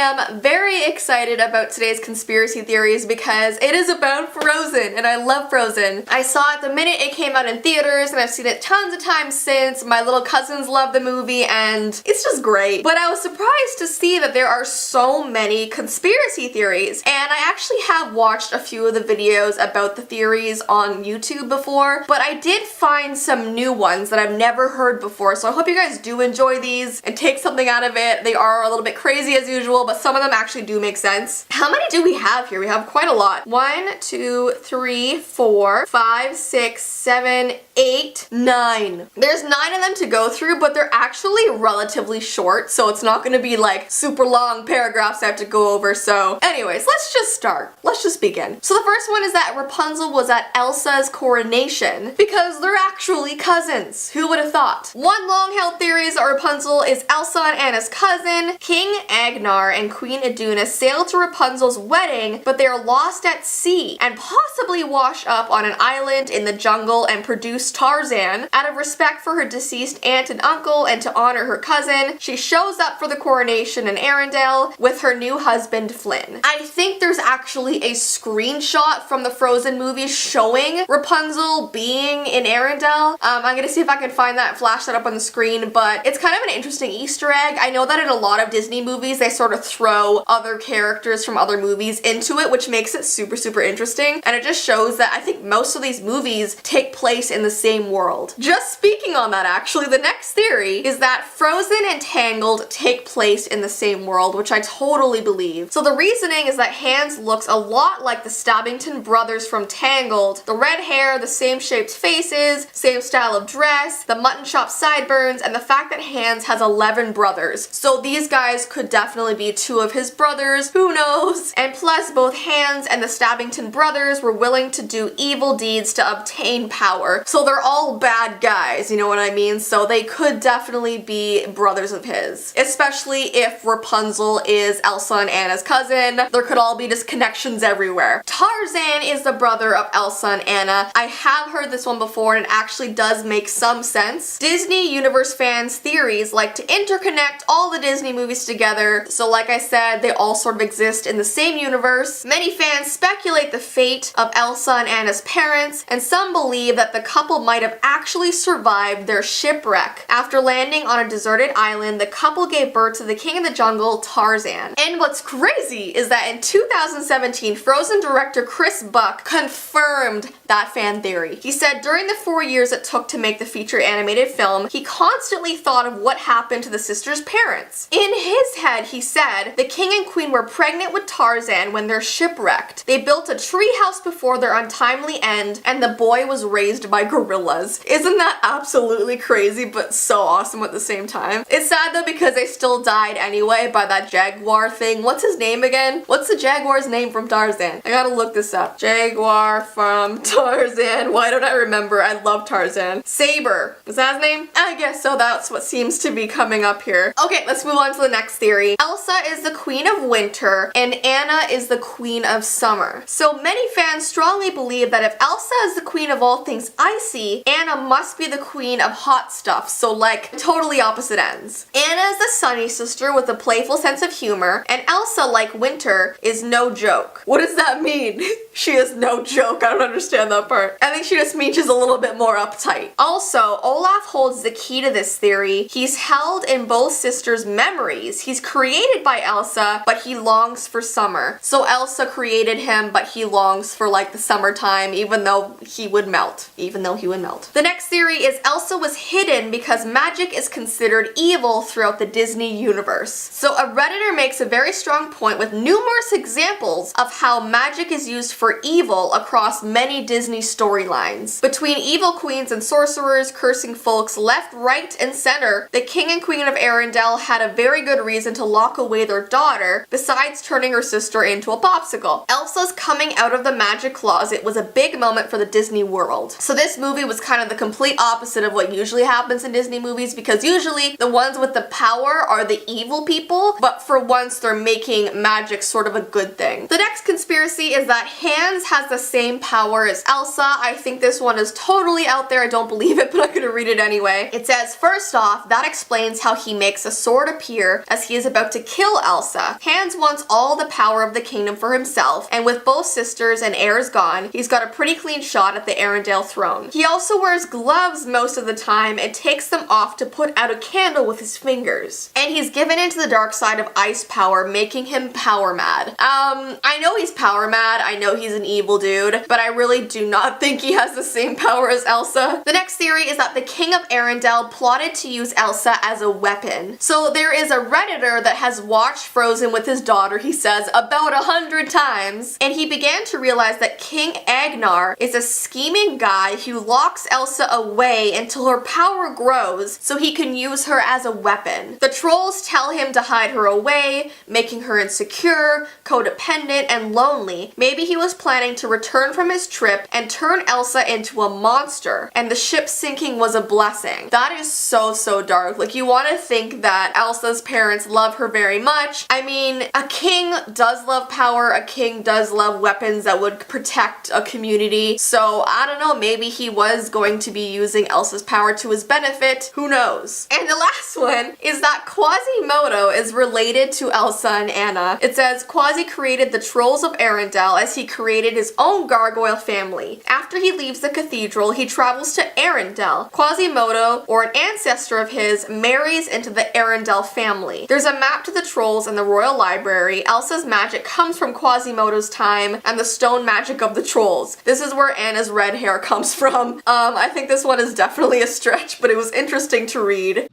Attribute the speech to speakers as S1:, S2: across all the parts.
S1: am very excited about today's conspiracy theories because it is about Frozen, and I love Frozen. I saw it the minute it came out in theaters, and I've seen it tons of times since. My little cousins love the movie, and it's just great. But I was surprised to see that there are so many conspiracy theories, and I actually have watched a few of the videos about the theories on YouTube before, but I did find some new ones that I've never heard before, so I hope you guys do enjoy these and take something out of it. They are a little bit crazy as usual, but some of them actually do make sense. How many do we have here? We have quite a lot. 1, 2, 3, 4, 5, 6, 7, 8, 9. There's 9 of them to go through, but they're actually relatively short, so it's not going to be like super long paragraphs I have to go over. So anyways, let's just start. Let's just begin. So the first one is that Rapunzel was at Elsa's coronation because they're actually cousins. Who would have thought? One long-held theory is that Rapunzel is Elsa and Anna's cousin. King Agnar and Queen Iduna sailed to Rapunzel's wedding, but they are lost at sea and possibly wash up on an island in the jungle and produce Tarzan. Out of respect for her deceased aunt and uncle and to honor her cousin, she shows up for the coronation in Arendelle with her new husband Flynn. I think there's actually a screenshot from the Frozen movie showing Rapunzel being in Arendelle. I'm gonna see if I can find that, flash that up on the screen, but it's kind of an interesting Easter egg. I know that in a lot of Disney movies they sort of throw other characters from other movies into it, which makes it super interesting, and it just shows that I think most of these movies take place in the same world. Just speaking on that, actually, the next theory is that Frozen and Tangled take place in the same world, which I totally believe. So the reasoning is that Hans looks a lot like the Stabbington brothers from Tangled. The red hair, the same shaped faces, same style of dress, the mutton chop sideburns, and the fact that Hans has 11 brothers. So these guys could definitely be 2 of his brothers, who knows? And plus, both Hans and the Stabbington brothers were willing to do evil deeds to obtain power. So they're all bad guys, you know what I mean? So they could definitely be brothers of his. Especially if Rapunzel is Elsa and Anna's cousin. There could all be just connections everywhere. Tarzan is the brother of Elsa and Anna. I have heard this one before and it actually does make some sense. Disney Universe fans' theories like to interconnect all the Disney movies together. So like I said, they all sort of exist in the same universe. Many fans speculate the fate of Elsa and Anna's parents, and some believe that the couple might have actually survived their shipwreck. After landing on a deserted island, the couple gave birth to the king of the jungle, Tarzan. And what's crazy is that in 2017, Frozen director Chris Buck confirmed that fan theory. He said during the 4 years it took to make the feature animated film, he constantly thought of what happened to the sisters' parents. In his head, he said, the king and queen were pregnant with Tarzan when they're shipwrecked. They built a treehouse before their untimely end, and the boy was raised by gorillas. Isn't that absolutely crazy, but so awesome at the same time? It's sad though because they still died anyway by that jaguar thing. What's his name again? What's the jaguar's name from Tarzan? I gotta look this up. Jaguar from Tarzan. Why don't I remember? I love Tarzan. Saber. Is that his name? I guess so. That's what seems to be coming up here. Okay, let's move on to the next theory. Elsa is the queen of winter and Anna is the queen of summer. So many fans strongly believe that if Elsa is the queen of all things icy, Anna must be the queen of hot stuff. So like totally opposite ends. Anna is the sunny sister with a playful sense of humor, and Elsa, like winter, is no joke. What does that mean? She is no joke. I don't understand that part. I think she just means she's a little bit more uptight. Also, Olaf holds the key to this theory. He's held in both sisters' memories. He's created by Elsa, but he longs for summer. So Elsa created him, but he longs for like the summertime, even though he would melt. The next theory is Elsa was hidden because magic is considered evil throughout the Disney universe. So a Redditor makes a very strong point with numerous examples of how magic is used for evil across many Disney storylines. Between evil queens and sorcerers cursing folks left, right, and center, the king and queen of Arendelle had a very good reason to lock away their daughter, besides turning her sister into a popsicle. Elsa's coming out of the magic closet was a big moment for the Disney world. So this movie was kind of the complete opposite of what usually happens in Disney movies, because usually the ones with the power are the evil people, but for once they're making magic sort of a good thing. The next conspiracy is that Hans has the same power as Elsa. I think this one is totally out there. I don't believe it, but I'm gonna read it anyway. It says, first off, that explains how he makes a sword appear as he is about to kill Elsa. Hans wants all the power of the kingdom for himself, and with both sisters and heirs gone, he's got a pretty clean shot at the Arendelle throne. He also wears gloves most of the time and takes them off to put out a candle with his fingers. And he's given into the dark side of ice power, making him power mad. I know he's power mad, I know he's an evil dude, but I really do not think he has the same power as Elsa. The next theory is that the king of Arendelle plotted to use Elsa as a weapon. So there is a Redditor that has watched Frozen with his daughter, he says, about 100 times, and he began to realize that King Agnar is a scheming guy who locks Elsa away until her power grows so he can use her as a weapon. The trolls tell him to hide her away, making her insecure, codependent, and lonely. Maybe he was planning to return from his trip and turn Elsa into a monster, and the ship sinking was a blessing. That is so dark. Like, you want to think that Elsa's parents love her very much. I mean, a king does love power, a king does love weapons that would protect a community, so I don't know, maybe he was going to be using Elsa's power to his benefit, who knows. And the last one is that Quasimodo is related to Elsa and Anna. It says, Quasi created the trolls of Arendelle as he created his own gargoyle family. After he leaves the cathedral, he travels to Arendelle. Quasimodo, or an ancestor of his, marries into the Arendelle family. There's a map to the trolls in the royal library. Elsa's magic comes from Quasimodo's time and the stone magic of the trolls. This is where Anna's red hair comes from. I think this one is definitely a stretch, but it was interesting to read.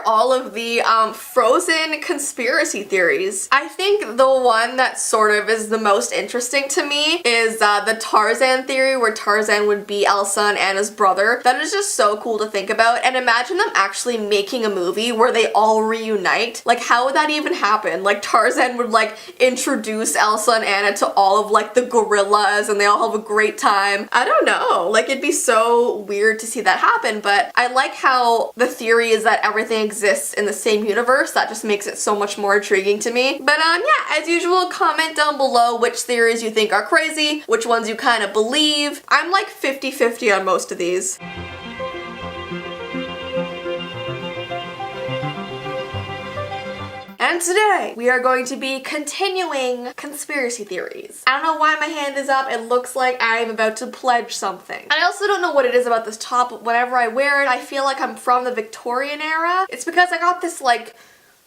S1: All of the Frozen conspiracy theories. I think the one that sort of is the most interesting to me is the Tarzan theory, where Tarzan would be Elsa and Anna's brother. That is just so cool to think about, and imagine them actually making a movie where they all reunite. Like, how would that even happen? Like, Tarzan would like introduce Elsa and Anna to all of like the gorillas and they all have a great time. I don't know, like, it'd be so weird to see that happen, but I like how the theory is that everything exists in the same universe. That just makes it so much more intriguing to me. But yeah, as usual, comment down below which theories you think are crazy, which ones you kind of believe. I'm like 50-50 on most of these. And today, we are going to be continuing conspiracy theories. I don't know why my hand is up. It looks like I'm about to pledge something. I also don't know what it is about this top. Whenever I wear it, I feel like I'm from the Victorian era. It's because I got this like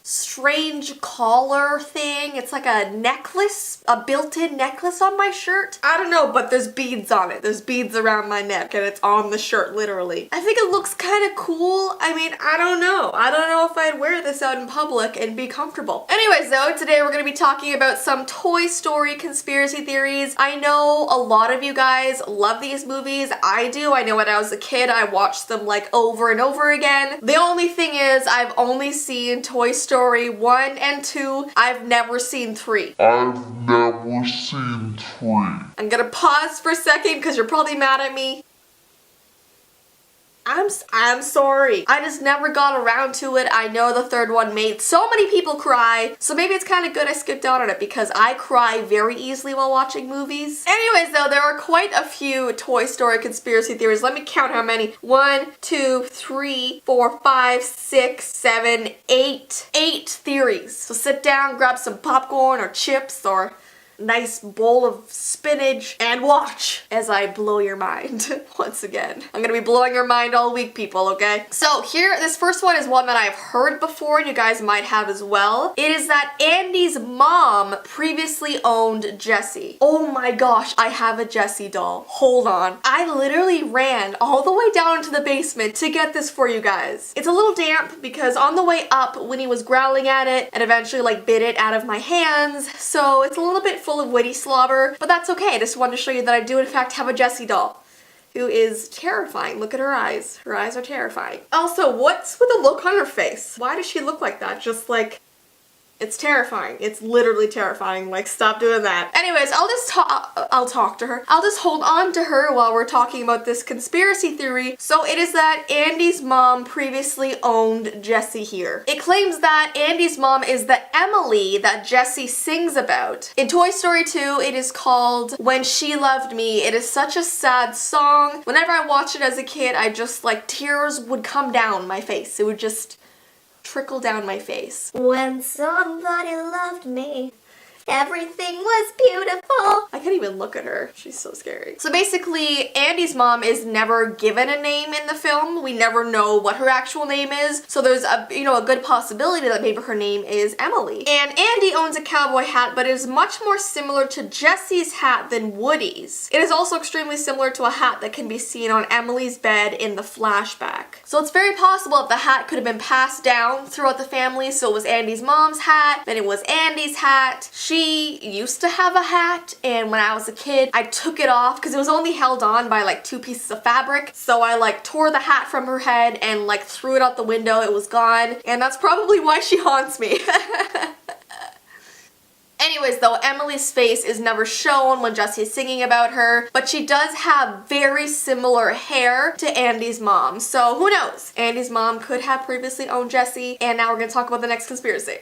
S1: strange collar thing. It's like a necklace, a built-in necklace on my shirt. I don't know, but there's beads on it. There's beads around my neck and it's on the shirt, literally. I think it looks kind of cool. I mean, I don't know. I don't know if I'd wear this out in public and be comfortable. Anyways though, today we're gonna be talking about some Toy Story conspiracy theories. I know a lot of you guys love these movies. I do. I know when I was a kid, I watched them like over and over again. The only thing is, I've only seen Toy Story 1 and 2. I've never seen 3.
S2: I've never seen 3.
S1: I'm gonna pause for a second because you're probably mad at me. I'm sorry. I just never got around to it. I know the third one made so many people cry, so maybe it's kind of good I skipped out on it because I cry very easily while watching movies. Anyways though, there are quite a few Toy Story conspiracy theories. Let me count how many. 1, 2, 3, 4, 5, 6, 7, 8. 8 theories. So sit down, grab some popcorn or chips or nice bowl of spinach, and watch as I blow your mind once again. I'm gonna be blowing your mind all week, people, okay? So here, this first one is one that I've heard before and you guys might have as well. It is that Andy's mom previously owned Jessii. Oh my gosh, I have a Jessii doll. Hold on. I literally ran all the way down into the basement to get this for you guys. It's a little damp because on the way up, Winnie was growling at it and eventually like bit it out of my hands. So it's a little bit full of witty slobber, but that's okay. I just wanted to show you that I do in fact have a Jessii doll who is terrifying. Look at her eyes. Her eyes are terrifying. Also, what's with the look on her face? Why does she look like that? Just like, it's terrifying. It's literally terrifying. Like, stop doing that. Anyways, I'll talk to her. I'll just hold on to her while we're talking about this conspiracy theory. So it is that Andy's mom previously owned Jessii here. It claims that Andy's mom is the Emily that Jessii sings about. In Toy Story 2, it is called When She Loved Me. It is such a sad song. Whenever I watched it as a kid, I just like tears would come down my face. It would just trickle down my face. When somebody loved me, everything was beautiful. I can't even look at her. She's so scary. So basically, Andy's mom is never given a name in the film. We never know what her actual name is. So there's a good possibility that maybe her name is Emily. And Andy owns a cowboy hat, but it is much more similar to Jessie's hat than Woody's. It is also extremely similar to a hat that can be seen on Emily's bed in the flashback. So it's very possible that the hat could have been passed down throughout the family. So it was Andy's mom's hat, then it was Andy's hat. She used to have a hat, and when I was a kid, I took it off because it was only held on by like 2 pieces of fabric. So I like tore the hat from her head and like threw it out the window. It was gone, and that's probably why she haunts me. Anyways though, Emily's face is never shown when Jessii is singing about her, but she does have very similar hair to Andy's mom. So who knows? Andy's mom could have previously owned Jessii, and now we're gonna talk about the next conspiracy.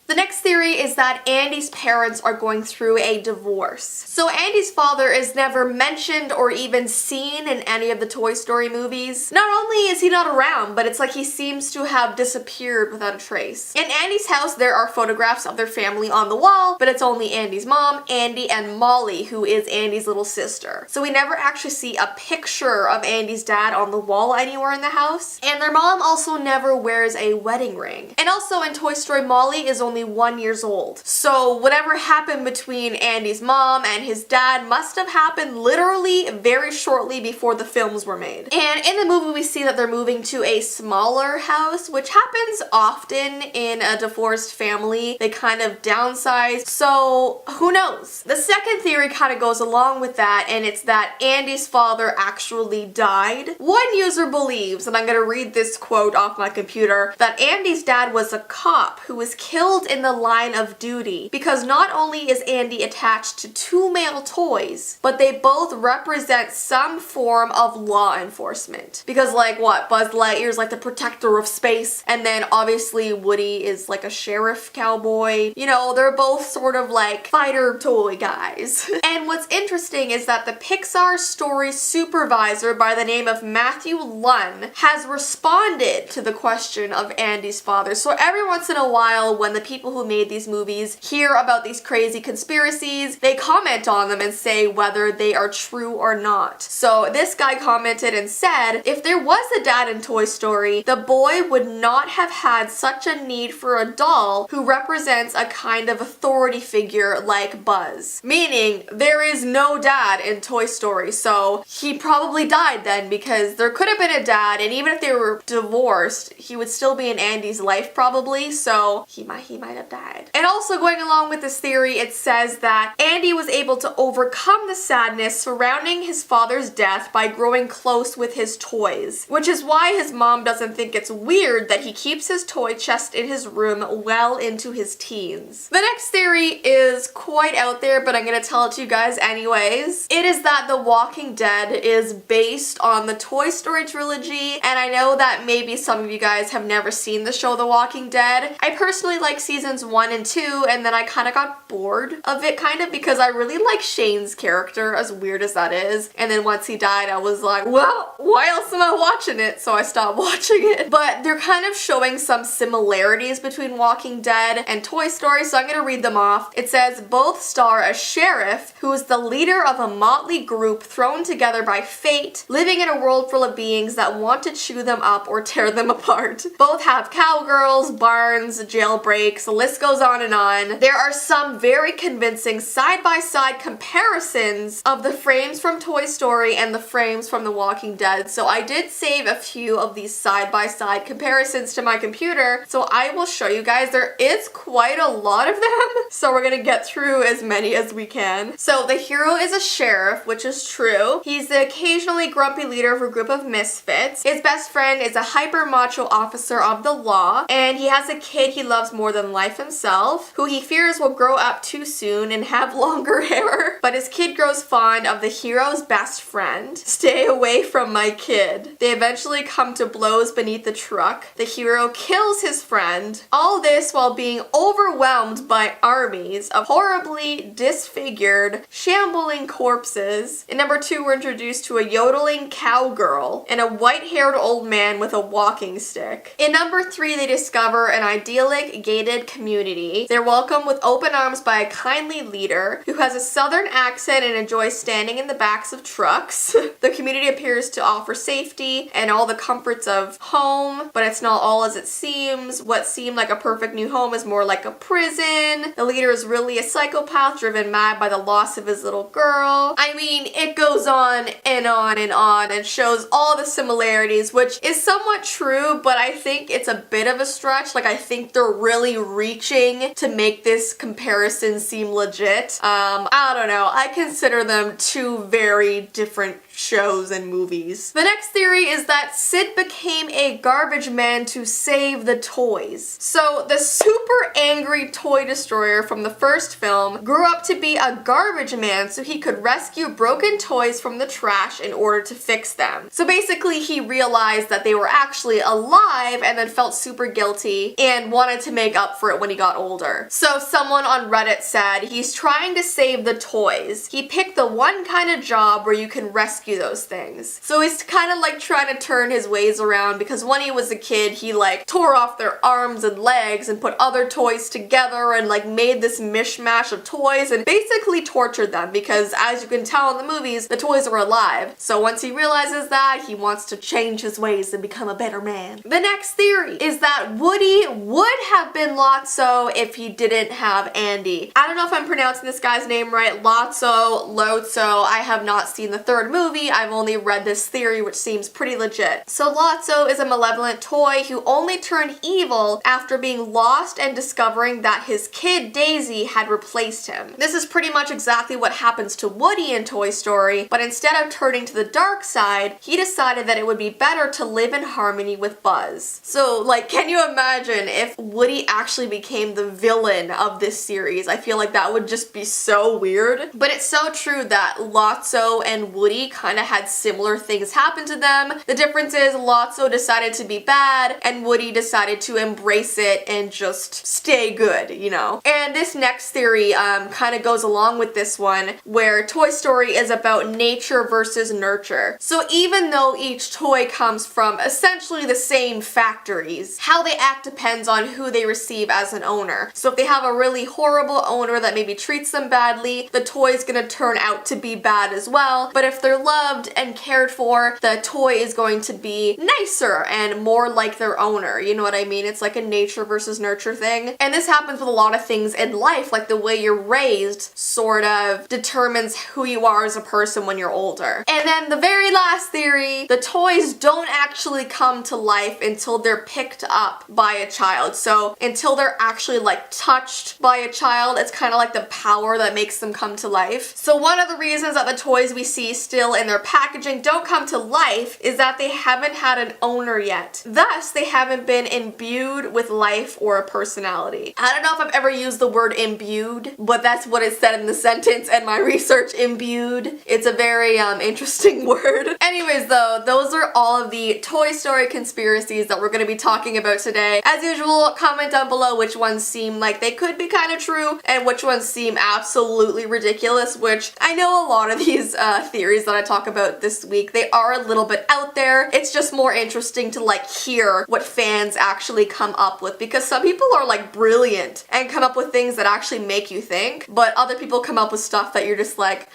S1: The next theory is that Andy's parents are going through a divorce. So Andy's father is never mentioned or even seen in any of the Toy Story movies. Not only is he not around, but it's like he seems to have disappeared without a trace. In Andy's house, there are photographs of their family on the wall, but it's only Andy's mom, Andy, and Molly, who is Andy's little sister. So we never actually see a picture of Andy's dad on the wall anywhere in the house. And their mom also never wears a wedding ring. And also in Toy Story, Molly is only 1 year old. So whatever happened between Andy's mom and his dad must have happened literally very shortly before the films were made. And in the movie we see that they're moving to a smaller house, which happens often in a divorced family. They kind of downsize, so who knows? The second theory kind of goes along with that, and it's that Andy's father actually died. One user believes, and I'm gonna read this quote off my computer, that Andy's dad was a cop who was killed in the line of duty because not only is Andy attached to 2 male toys, but they both represent some form of law enforcement. Because like what? Buzz Lightyear's like the protector of space, and then obviously Woody is like a sheriff cowboy. You know, they're both sort of like fighter toy guys. And what's interesting is that the Pixar story supervisor by the name of Matthew Lunn has responded to the question of Andy's father. So every once in a while when the people who made these movies hear about these crazy conspiracies, they comment on them and say whether they are true or not. So this guy commented and said, if there was a dad in Toy Story, the boy would not have had such a need for a doll who represents a kind of authority figure like Buzz. Meaning, there is no dad in Toy Story, so he probably died then, because there could have been a dad, and even if they were divorced, he would still be in Andy's life probably, so he might have died. And also going along with this theory, it says that Andy was able to overcome the sadness surrounding his father's death by growing close with his toys, which is why his mom doesn't think it's weird that he keeps his toy chest in his room well into his teens. The next theory is quite out there, but I'm gonna tell it to you guys anyways. It is that The Walking Dead is based on the Toy Story trilogy, and I know that maybe some of you guys have never seen the show The Walking Dead. I personally like season seasons 1 and 2, and then I kind of got bored of it because I really like Shane's character, as weird as that is. And then once he died, I was like, well, why else am I watching it? So I stopped watching it. But they're kind of showing some similarities between Walking Dead and Toy Story, so I'm gonna read them off. It says, both star a sheriff who is the leader of a motley group thrown together by fate, living in a world full of beings that want to chew them up or tear them apart. Both have cowgirls, barns, jailbreaks, the list goes on and on. There are some very convincing side-by-side comparisons of the frames from Toy Story and the frames from The Walking Dead, so I did save a few of these side-by-side comparisons to my computer, so I will show you guys. There is quite a lot of them, so we're gonna get through as many as we can. So the hero is a sheriff, which is true. He's the occasionally grumpy leader of a group of misfits. His best friend is a hyper macho officer of the law, and he has a kid he loves more than life himself, who he fears will grow up too soon and have longer hair. But his kid grows fond of the hero's best friend. Stay away from my kid. They eventually come to blows beneath the truck. The hero kills his friend. All this while being overwhelmed by armies of horribly disfigured, shambling corpses. In number 2, we're introduced to a yodeling cowgirl and a white-haired old man with a walking stick. In number 3, they discover an idyllic gated community. They're welcomed with open arms by a kindly leader who has a southern accent and enjoys standing in the backs of trucks. The community appears to offer safety and all the comforts of home, but it's not all as it seems. What seemed like a perfect new home is more like a prison. The leader is really a psychopath driven mad by the loss of his little girl. I mean, it goes on and on and on and shows all the similarities, which is somewhat true, but I think it's a bit of a stretch. Like, I think they're really reaching to make this comparison seem legit. I don't know. I consider them two very different shows and movies. The next theory is that Sid became a garbage man to save the toys. So the super angry toy destroyer from the first film grew up to be a garbage man so he could rescue broken toys from the trash in order to fix them. So basically he realized that they were actually alive and then felt super guilty and wanted to make up for it when he got older. So someone on Reddit said he's trying to save the toys. He picked the one kind of job where you can rescue those things. So he's kind of like trying to turn his ways around, because when he was a kid he like tore off their arms and legs and put other toys together and like made this mishmash of toys and basically tortured them, because as you can tell in the movies, the toys were alive. So once he realizes that, he wants to change his ways and become a better man. The next theory is that Woody would have been Lotso if he didn't have Andy. I don't know if I'm pronouncing this guy's name right. Lotso. I have not seen the third movie. I've only read this theory, which seems pretty legit. So Lotso is a malevolent toy who only turned evil after being lost and discovering that his kid Daisy had replaced him. This is pretty much exactly what happens to Woody in Toy Story, but instead of turning to the dark side, he decided that it would be better to live in harmony with Buzz. So like, can you imagine if Woody actually became the villain of this series? I feel like that would just be so weird. But it's so true that Lotso and Woody kind of had similar things happen to them. The difference is Lotso decided to be bad and Woody decided to embrace it and just stay good, you know? And this next theory kind of goes along with this one, where Toy Story is about nature versus nurture. So even though each toy comes from essentially the same factories, how they act depends on who they receive as an owner. So if they have a really horrible owner that maybe treats them badly, the toy's gonna turn out to be bad as well. But if they're loved and cared for, the toy is going to be nicer and more like their owner. You know what I mean? It's like a nature versus nurture thing. And this happens with a lot of things in life, like the way you're raised sort of determines who you are as a person when you're older. And then the very last theory, the toys don't actually come to life until they're picked up by a child. So until they're actually like touched by a child, it's kind of like the power that makes them come to life. So one of the reasons that the toys we see still in their packaging don't come to life is that they haven't had an owner yet. Thus, they haven't been imbued with life or a personality. I don't know if I've ever used the word imbued, but that's what it said in the sentence and my research, imbued. It's a very interesting word. Anyways though, those are all of the Toy Story conspiracies that we're going to be talking about today. As usual, comment down below below which ones seem like they could be kind of true and which ones seem absolutely ridiculous, which I know a lot of these theories that I talk about this week, they are a little bit out there. It's just more interesting to like hear what fans actually come up with, because some people are like brilliant and come up with things that actually make you think, but other people come up with stuff that you're just like,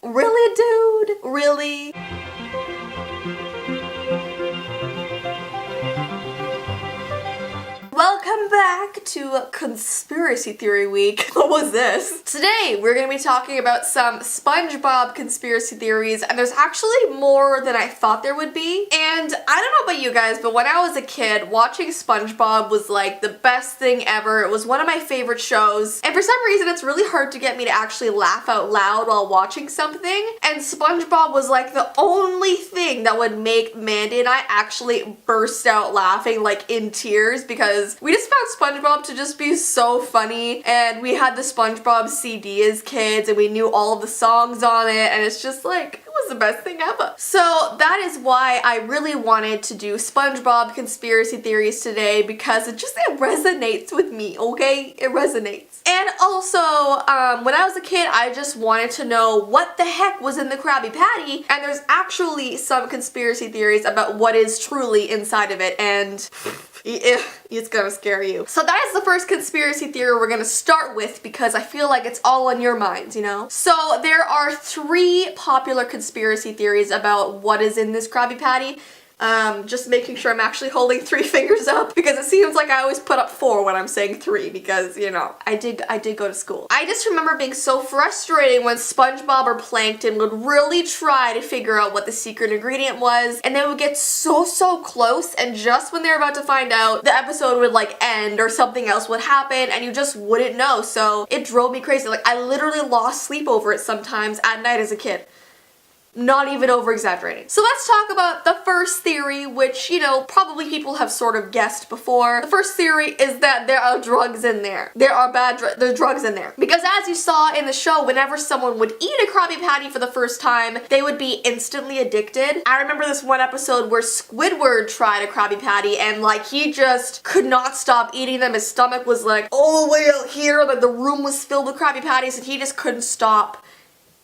S1: really, dude? Really? Welcome back to Conspiracy Theory Week. What was this? Today we're going to be talking about some SpongeBob conspiracy theories, and there's actually more than I thought there would be. And I don't know about you guys, but when I was a kid, watching SpongeBob was like the best thing ever. It was one of my favorite shows, and for some reason it's really hard to get me to actually laugh out loud while watching something, and SpongeBob was like the only thing that would make Mandy and I actually burst out laughing like in tears, because we just found SpongeBob to just be so funny, and we had the SpongeBob CD as kids and we knew all of the songs on it, and it's just like, it was the best thing ever. So that is why I really wanted to do SpongeBob conspiracy theories today, because it resonates with me, okay? It resonates. And also, when I was a kid, I just wanted to know what the heck was in the Krabby Patty, and there's actually some conspiracy theories about what is truly inside of it, and it's gonna scare you. So that is the first conspiracy theory we're gonna start with, because I feel like it's all on your minds, you know? So there are 3 popular conspiracy theories about what is in this Krabby Patty. Just making sure I'm actually holding 3 fingers up, because it seems like I always put up 4 when I'm saying 3, because, you know, I did go to school. I just remember being so frustrating when SpongeBob or Plankton would really try to figure out what the secret ingredient was, and they would get so close, and just when they're about to find out, the episode would like end or something else would happen and you just wouldn't know. So it drove me crazy. Like, I literally lost sleep over it sometimes at night as a kid. Not even over-exaggerating. So let's talk about the first theory, which, you know, probably people have sort of guessed before. The first theory is that there are drugs in there. There are there's drugs in there. Because as you saw in the show, whenever someone would eat a Krabby Patty for the first time, they would be instantly addicted. I remember this one episode where Squidward tried a Krabby Patty, and like, he just could not stop eating them. His stomach was like all the way out here, like the room was filled with Krabby Patties, and he just couldn't stop.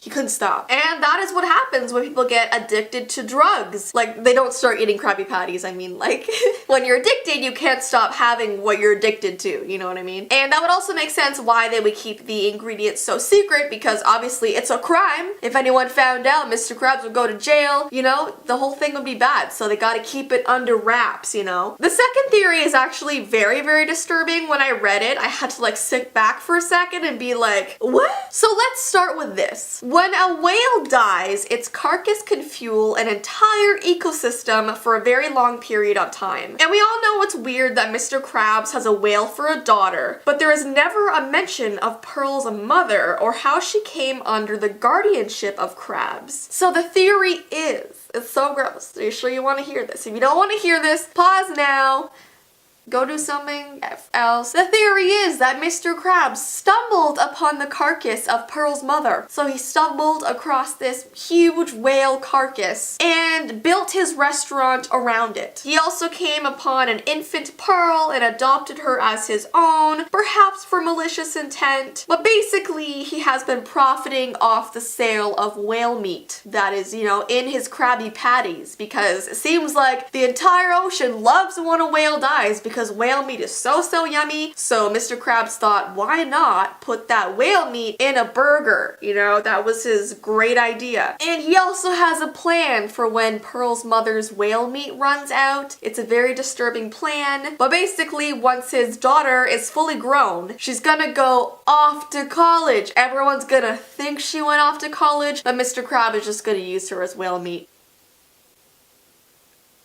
S1: He couldn't stop. And that is what happens when people get addicted to drugs. Like, they don't start eating Krabby Patties. I mean, like, when you're addicted, you can't stop having what you're addicted to, you know what I mean? And that would also make sense why they would keep the ingredients so secret, because obviously it's a crime. If anyone found out, Mr. Krabs would go to jail, you know, the whole thing would be bad. So they gotta keep it under wraps, you know? The second theory is actually very disturbing. When I read it, I had to like sit back for a second and be like, what? So let's start with this. When a whale dies, its carcass can fuel an entire ecosystem for a very long period of time. And we all know it's weird that Mr. Krabs has a whale for a daughter, but there is never a mention of Pearl's mother or how she came under the guardianship of Krabs. So the theory is, it's so gross. Are you sure you want to hear this? If you don't want to hear this, pause now. Go do something else. The theory is that Mr. Krabs stumbled upon the carcass of Pearl's mother. So he stumbled across this huge whale carcass and built his restaurant around it. He also came upon an infant Pearl and adopted her as his own, perhaps for malicious intent. But basically, he has been profiting off the sale of whale meat that is, you know, in his Krabby Patties, because it seems like the entire ocean loves when a whale dies, because whale meat is so yummy. So Mr. Krabs thought, why not put that whale meat in a burger? You know, that was his great idea. And he also has a plan for when Pearl's mother's whale meat runs out. It's a very disturbing plan. But basically, once his daughter is fully grown, she's gonna go off to college. Everyone's gonna think she went off to college, but Mr. Krabs is just gonna use her as whale meat.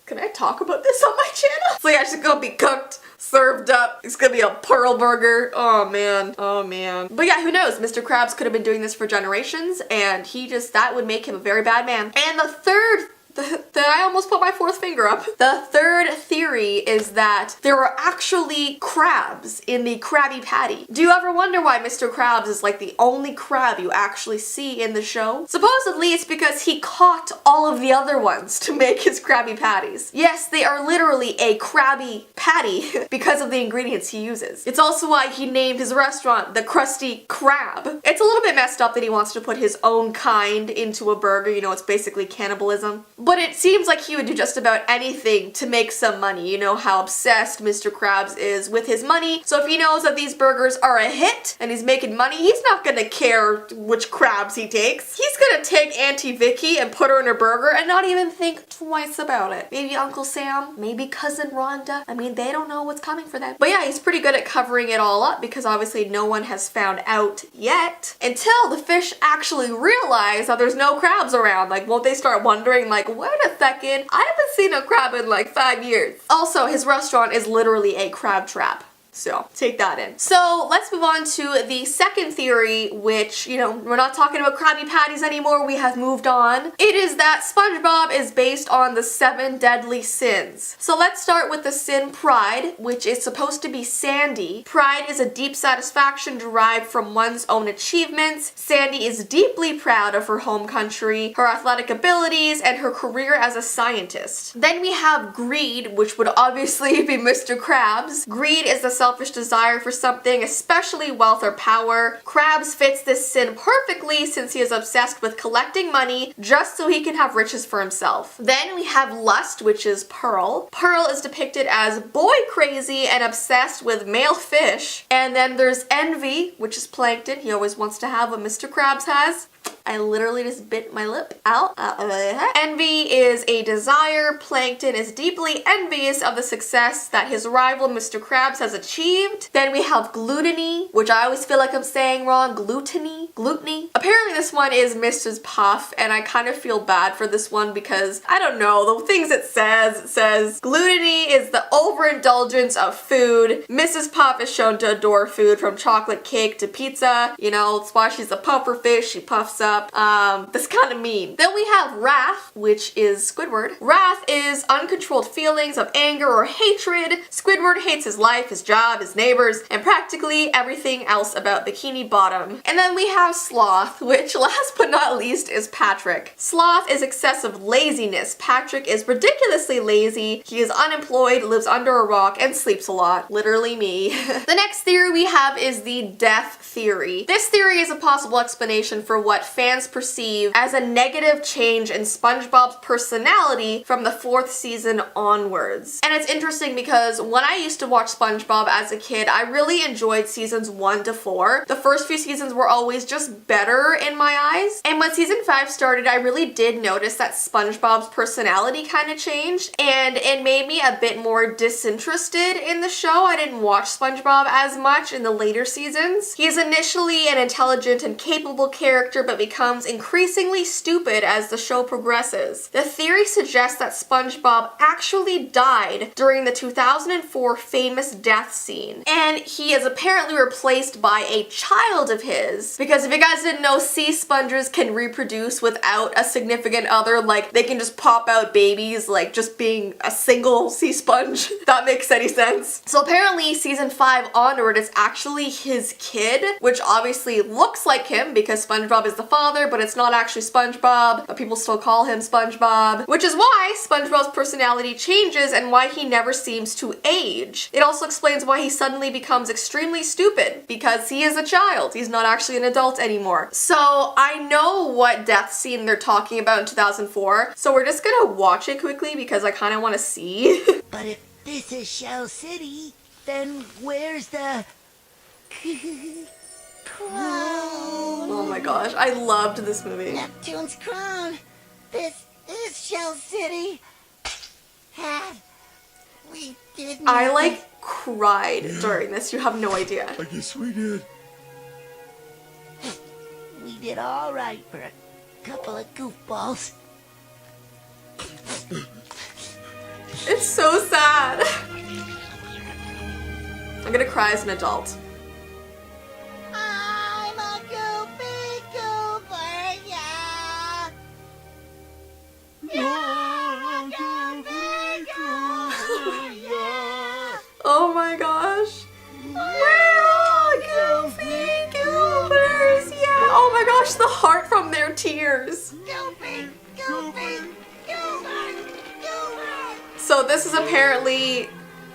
S1: Can I talk about this on my channel? So yeah, she's gonna be cooked, served up. It's gonna be a Pearl burger. Oh man, oh man. But yeah, who knows? Mr. Krabs could have been doing this for generations, and that would make him a very bad man. And the third Then I almost put my fourth finger up. The third theory is that there are actually crabs in the Krabby Patty. Do you ever wonder why Mr. Krabs is like the only crab you actually see in the show? Supposedly it's because he caught all of the other ones to make his Krabby Patties. Yes, they are literally a Krabby Patty because of the ingredients he uses. It's also why he named his restaurant the Krusty Krab. It's a little bit messed up that he wants to put his own kind into a burger, you know, it's basically cannibalism. But it seems like he would do just about anything to make some money. You know how obsessed Mr. Krabs is with his money. So if he knows that these burgers are a hit and he's making money, he's not gonna care which crabs he takes. He's gonna take Auntie Vicky and put her in a burger and not even think twice about it. Maybe Uncle Sam, maybe Cousin Rhonda. I mean, they don't know what's coming for them. But yeah, he's pretty good at covering it all up because obviously no one has found out yet until the fish actually realize that there's no crabs around. Like, won't they start wondering, like, wait a second, I haven't seen a crab in like 5 years. Also, his restaurant is literally a crab trap. So take that in. So let's move on to the second theory, which, you know, we're not talking about Krabby Patties anymore. We have moved on. It is that SpongeBob is based on the 7 deadly sins. So let's start with the sin pride, which is supposed to be Sandy. Pride is a deep satisfaction derived from one's own achievements. Sandy is deeply proud of her home country, her athletic abilities, and her career as a scientist. Then we have greed, which would obviously be Mr. Krabs. Greed is the selfish desire for something, especially wealth or power. Krabs fits this sin perfectly since he is obsessed with collecting money just so he can have riches for himself. Then we have lust, which is Pearl. Pearl is depicted as boy crazy and obsessed with male fish. And then there's envy, which is Plankton. He always wants to have what Mr. Krabs has. I literally just bit my lip out. Envy is a desire. Plankton is deeply envious of the success that his rival Mr. Krabs has achieved. Then we have gluttony, which I always feel like I'm saying wrong. Gluttony? Apparently this one is Mrs. Puff, and I kind of feel bad for this one because, I don't know, the things it says gluttony is the overindulgence of food. Mrs. Puff is shown to adore food from chocolate cake to pizza. You know, it's why she's a puffer fish. She puffs up. That's kind of mean. Then we have wrath, which is Squidward. Wrath is uncontrolled feelings of anger or hatred. Squidward hates his life, his job, his neighbors, and practically everything else about Bikini Bottom. And then we have sloth, which last but not least is Patrick. Sloth is excessive laziness. Patrick is ridiculously lazy. He is unemployed, lives under a rock, and sleeps a lot. Literally me. The next theory we have is the death theory. This theory is a possible explanation for what fans perceive as a negative change in SpongeBob's personality from the 4th season onwards. And it's interesting because when I used to watch SpongeBob as a kid, I really enjoyed seasons 1 to 4. The first few seasons were always just better in my eyes. And when season 5 started, I really did notice that SpongeBob's personality kind of changed, and it made me a bit more disinterested in the show. I didn't watch SpongeBob as much in the later seasons. He is initially an intelligent and capable character, but becomes increasingly stupid as the show progresses. The theory suggests that SpongeBob actually died during the 2004 famous death scene, and he is apparently replaced by a child of his, because if you guys didn't know, sea sponges can reproduce without a significant other. Like, they can just pop out babies, like just being a single sea sponge. If that makes any sense. So apparently season 5 onward is actually his kid, which obviously looks like him because SpongeBob is the father, but it's not actually SpongeBob, but people still call him SpongeBob, which is why SpongeBob's personality changes and why he never seems to age. It also explains why he suddenly becomes extremely stupid, because he is a child. He's not actually an adult anymore. So I know what death scene they're talking about in 2004, so we're just gonna watch it quickly because I kind of want to see.
S3: But if this is Shell City, then where's the crown?
S1: Oh my gosh, I loved this movie.
S3: Neptune's crown. This is Shell City. We did
S1: I like cried during this. You have no idea.
S4: I guess we did.
S3: We did all right for a couple of goofballs.
S1: It's so sad. I'm gonna cry as an adult.
S3: I'm a goofy goober, yeah.
S1: touch the heart from their tears.
S3: Goofy! Goofy! Goofy! Goofy!
S1: So this is apparently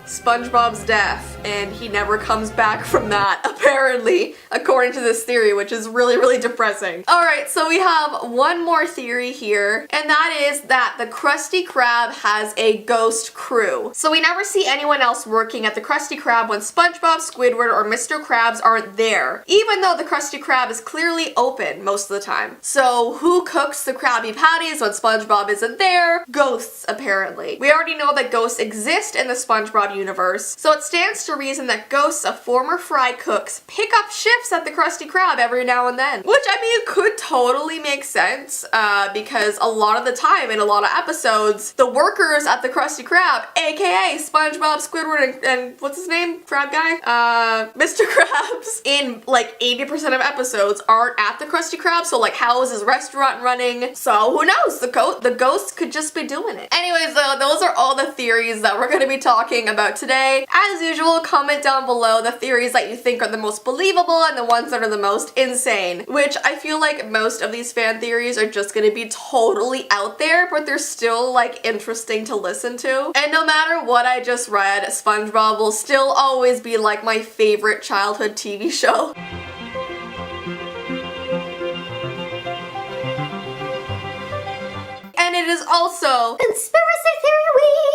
S1: SpongeBob's death, and he never comes back from that, apparently, according to this theory, which is really, really depressing. Alright, so we have one more theory here, and that is that the Krusty Krab has a ghost crew. So we never see anyone else working at the Krusty Krab when SpongeBob, Squidward, or Mr. Krabs aren't there, even though the Krusty Krab is clearly open most of the time. So who cooks the Krabby Patties when SpongeBob isn't there? Ghosts, apparently. We already know that ghosts exist in the SpongeBob universe, so it stands to reason that ghosts of former fry cooks pick up shifts at the Krusty Krab every now and then. Which, I mean, it could totally make sense, because a lot of the time in a lot of episodes, the workers at the Krusty Krab, aka SpongeBob, Squidward, and what's his name? Crab guy? Mr. Krabs, in like 80% of episodes aren't at the Krusty Krab, so like how is his restaurant running? So who knows? The ghosts could just be doing it. Anyways, those are all the theories that we're going to be talking about today. As usual, comment down below the theories that you think are the most believable and the ones that are the most insane, which I feel like most of these fan theories are just gonna be totally out there, but they're still like interesting to listen to. And no matter what I just read, SpongeBob will still always be like my favorite childhood TV show. And it is also Conspiracy Theory Week!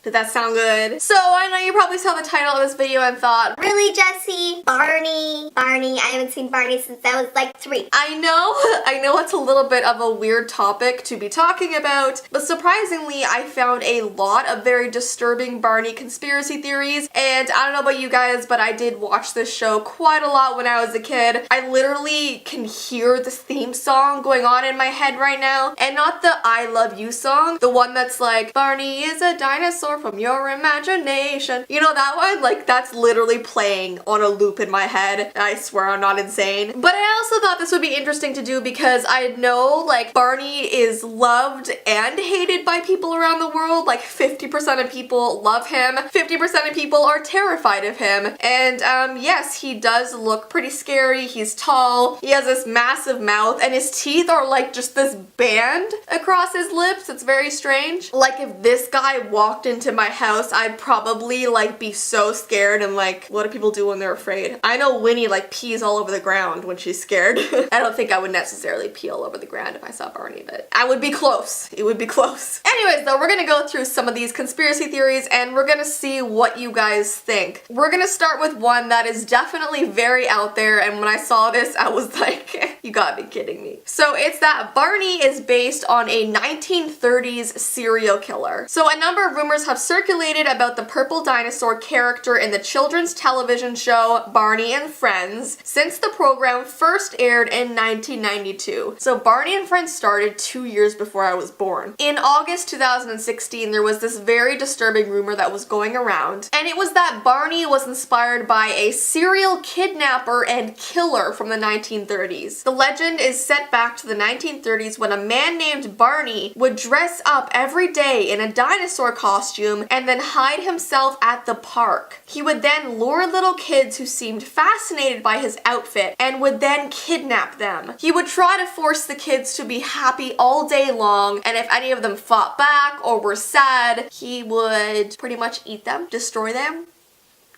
S1: Did that sound good? So I know you probably saw the title of this video and thought,
S4: really, Jessii? Barney? I haven't seen Barney since I was like 3.
S1: I know it's a little bit of a weird topic to be talking about, but surprisingly I found a lot of very disturbing Barney conspiracy theories, and I don't know about you guys, but I did watch this show quite a lot when I was a kid. I literally can hear the theme song going on in my head right now, and not the I Love You song, the one that's like, Barney is a dinosaur from your imagination. You know that one? Like, that's literally playing on a loop in my head. I swear I'm not insane. But I also thought this would be interesting to do because I know like Barney is loved and hated by people around the world. Like 50% of people love him, 50% of people are terrified of him. And yes, he does look pretty scary. He's tall, he has this massive mouth, and his teeth are like just this band across his lips. It's very strange. Like if this guy walked into my house, I'd probably like be so scared, and like, what do people do when they're afraid? I know Winnie like pees all over the ground when she's scared. I don't think I would necessarily pee all over the ground if I saw Barney, but I would be close. It would be close. Anyways though, we're gonna go through some of these conspiracy theories and we're gonna see what you guys think. We're gonna start with one that is definitely very out there, and when I saw this I was like, you gotta be kidding me. So it's that Barney is based on a 1930s serial killer. So a number of rumors have circulated about the purple dinosaur character in the children's television show Barney and Friends since the program first aired in 1992. So Barney and Friends started 2 years before I was born. In August 2016, there was this very disturbing rumor that was going around, and it was that Barney was inspired by a serial kidnapper and killer from the 1930s. The legend is set back to the 1930s when a man named Barney would dress up every day in a dinosaur costume and then hide himself at the park. He would then lure little kids who seemed fascinated by his outfit and would then kidnap them. He would try to force the kids to be happy all day long, and if any of them fought back or were sad, he would pretty much eat them, destroy them.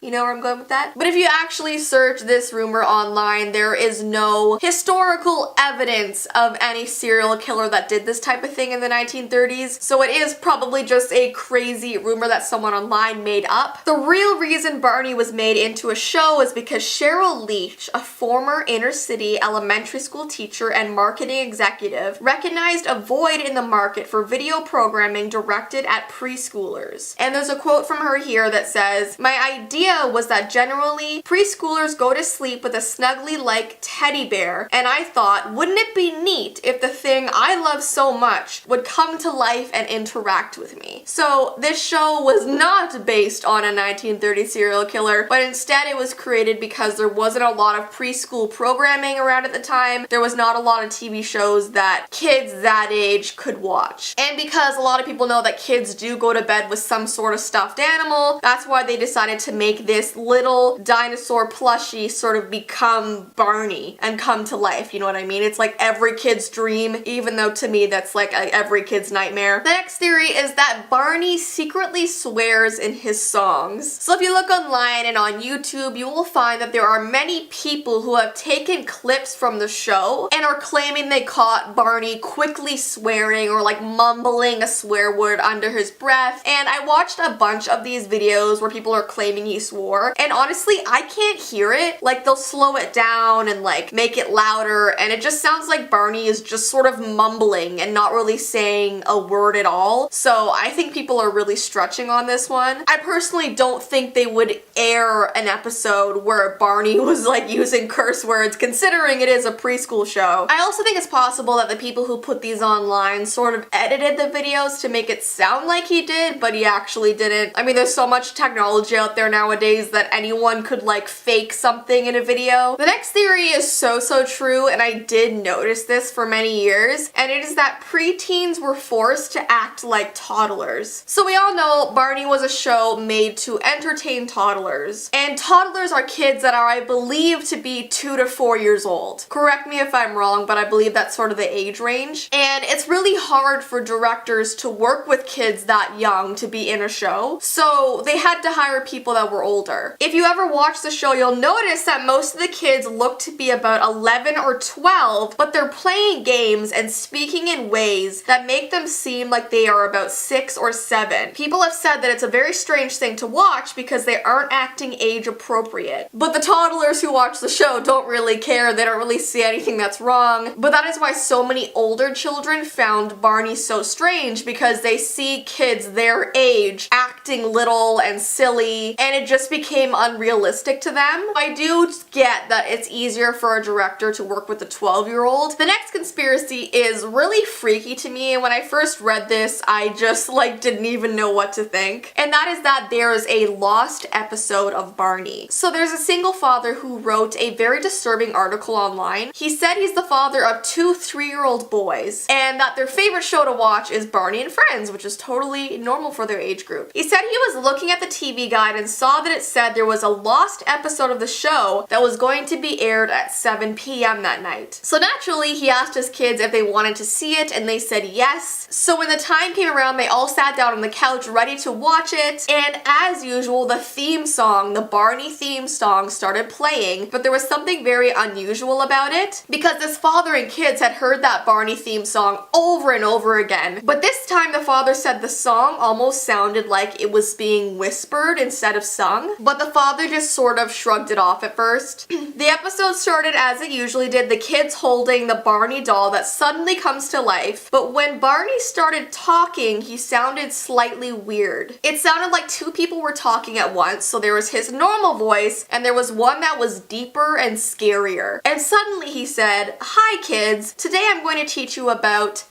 S1: You know where I'm going with that? But if you actually search this rumor online, there is no historical evidence of any serial killer that did this type of thing in the 1930s, so it is probably just a crazy rumor that someone online made up. The real reason Barney was made into a show is because Cheryl Leach, a former inner city elementary school teacher and marketing executive, recognized a void in the market for video programming directed at preschoolers. And there's a quote from her here that says, "My idea was that generally preschoolers go to sleep with a snuggly like teddy bear, and I thought, wouldn't it be neat if the thing I love so much would come to life and interact with me?" So this show was not based on a 1930s serial killer, but instead it was created because there wasn't a lot of preschool programming around at the time. There was not a lot of TV shows that kids that age could watch. And because a lot of people know that kids do go to bed with some sort of stuffed animal, that's why they decided to make make this little dinosaur plushie sort of become Barney and come to life, you know what I mean? It's like every kid's dream, even though to me that's like every kid's nightmare. The next theory is that Barney secretly swears in his songs. So if you look online and on YouTube, you will find that there are many people who have taken clips from the show and are claiming they caught Barney quickly swearing or like mumbling a swear word under his breath. And I watched a bunch of these videos where people are claiming he swore, and honestly I can't hear it. Like they'll slow it down and like make it louder, and it just sounds like Barney is just sort of mumbling and not really saying a word at all. So I think people are really stretching on this one. I personally don't think they would air an episode where Barney was like using curse words, considering it is a preschool show. I also think it's possible that the people who put these online sort of edited the videos to make it sound like he did, but he actually didn't. I mean, there's so much technology out there nowadays that anyone could like fake something in a video. The next theory is so true, and I did notice this for many years, and it is that preteens were forced to act like toddlers. So we all know Barney was a show made to entertain toddlers, and toddlers are kids that are, I believe, to be 2 to 4 years old. Correct me if I'm wrong, but I believe that's sort of the age range. And it's really hard for directors to work with kids that young to be in a show, so they had to hire people that were older. If you ever watch the show, you'll notice that most of the kids look to be about 11 or 12, but they're playing games and speaking in ways that make them seem like they are about 6 or 7. People have said that it's a very strange thing to watch because they aren't acting age appropriate. But the toddlers who watch the show don't really care. They don't really see anything that's wrong. But that is why so many older children found Barney so strange, because they see kids their age acting little and silly, and it just became unrealistic to them. I do get that it's easier for a director to work with a 12-year-old. The next conspiracy is really freaky to me, and when I first read this, I just like didn't even know what to think. And that is that there is a lost episode of Barney. So there's a single father who wrote a very disturbing article online. He said he's the father of 2 3-year-old boys, and that their favorite show to watch is Barney and Friends, which is totally normal for their age group. He said he was looking at the TV guide and saw that it said there was a lost episode of the show that was going to be aired at 7 p.m. that night. So naturally, he asked his kids if they wanted to see it, and they said yes. So when the time came around, they all sat down on the couch ready to watch it, and as usual, the theme song, the Barney theme song, started playing, but there was something very unusual about it, because this father and kids had heard that Barney theme song over and over again. But this time the father said the song almost sounded like it was being whispered instead of sung, but the father just sort of shrugged it off at first. The episode started as it usually did, the kids holding the Barney doll that suddenly comes to life, but when Barney started talking, he sounded slightly weird. It sounded like 2 people were talking at once, so there was his normal voice, and there was one that was deeper and scarier. And suddenly he said, "Hi kids, today I'm going to teach you about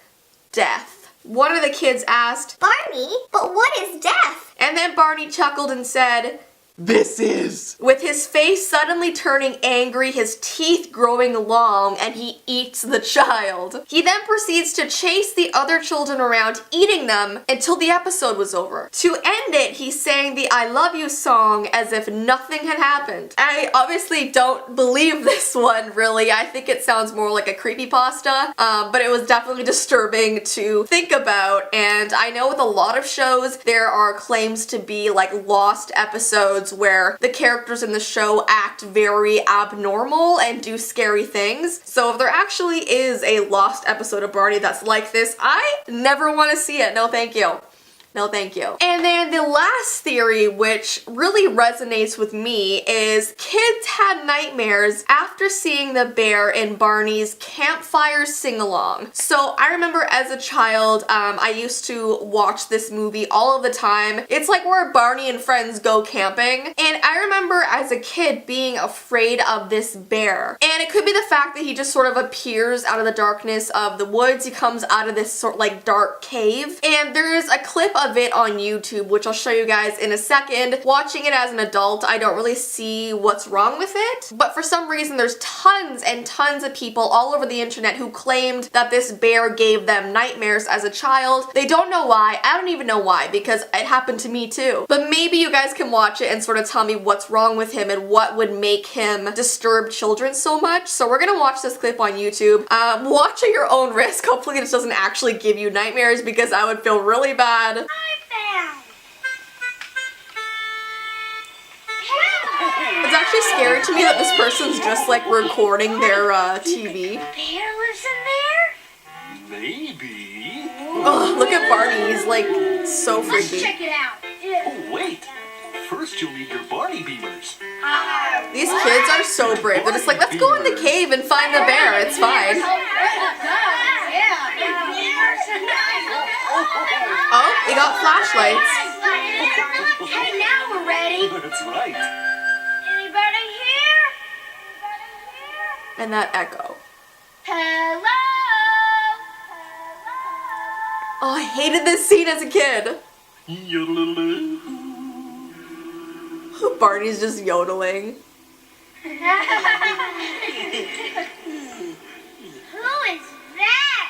S1: death." One of the kids asked,
S4: Barney, but what is death?
S1: and then Barney chuckled and said,
S5: "This is,"
S1: with his face suddenly turning angry, his teeth growing long, and he eats the child. He then proceeds to chase the other children around, eating them until the episode was over. To end it, he sang the I Love You song as if nothing had happened. I obviously don't believe this one, really. I think it sounds more like a creepypasta, but it was definitely disturbing to think about, and I know with a lot of shows, there are claims to be like lost episodes where the characters in the show act very abnormal and do scary things. So if there actually is a lost episode of Barney that's like this, I never want to see it. No thank you. No thank you. And then the last theory, which really resonates with me, is kids had nightmares after seeing the bear in Barney's campfire sing-along. So I remember as a child, I used to watch this movie all of the time. It's like where Barney and friends go camping. And I remember as a kid being afraid of this bear. And And it could be the fact that he just sort of appears out of the darkness of the woods. He comes out of this sort of like dark cave. And there's a clip of it on YouTube, which I'll show you guys in a second. Watching it as an adult, I don't really see what's wrong with it. But for some reason, there's tons and tons of people all over the internet who claimed that this bear gave them nightmares as a child. They don't know why. I don't even know why, because it happened to me too. But maybe you guys can watch it and sort of tell me what's wrong with him and what would make him disturb children so much. So we're gonna watch this clip on YouTube. Watch at your own risk. Hopefully this doesn't actually give you nightmares, because I would feel really bad. It's actually scary to me that this person's just like recording their TV.
S4: Bear lives in there?
S5: Maybe.
S1: Oh, look at Barney. He's like so freaky.
S4: Let's check it out.
S5: Oh, wait. First you'll need your Barney beavers.
S1: These kids are so brave. They're just like, let's go in the cave and find the bear. It's fine. Oh, they got flashlights.
S4: Hey, now we're ready.
S5: That's right.
S4: Anybody here?
S1: And that echo.
S4: Hello?
S1: Oh, I hated this scene as a kid.
S5: Yodeloo.
S1: Barney's just yodeling.
S4: Who is that?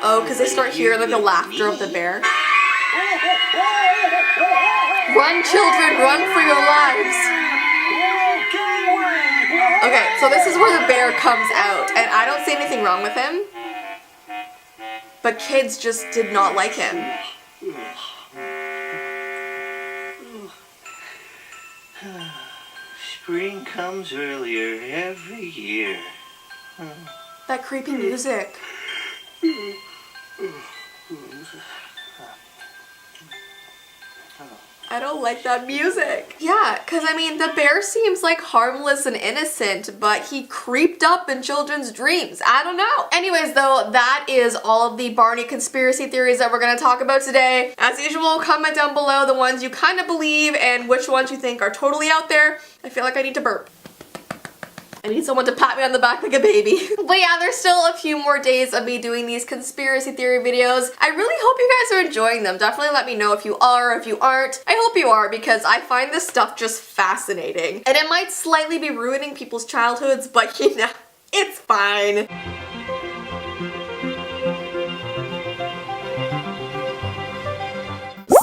S1: Oh, because they start hearing like the laughter of the bear. Run, children, run for your lives. Okay, so this is where the bear comes out, and I don't see anything wrong with him. But kids just did not like him.
S6: Spring comes earlier every year.
S1: That creepy music. I don't like that music. Yeah, because I mean, the bear seems like harmless and innocent, but he creeped up in children's dreams. I don't know. Anyways, though, that is all of the Barney conspiracy theories that we're going to talk about today. As usual, comment down below the ones you kind of believe and which ones you think are totally out there. I feel like I need to burp. I need someone to pat me on the back like a baby. But yeah, there's still a few more days of me doing these conspiracy theory videos. I really hope you guys are enjoying them. Definitely let me know if you are or if you aren't. I hope you are, because I find this stuff just fascinating. And it might slightly be ruining people's childhoods, but you know, it's fine.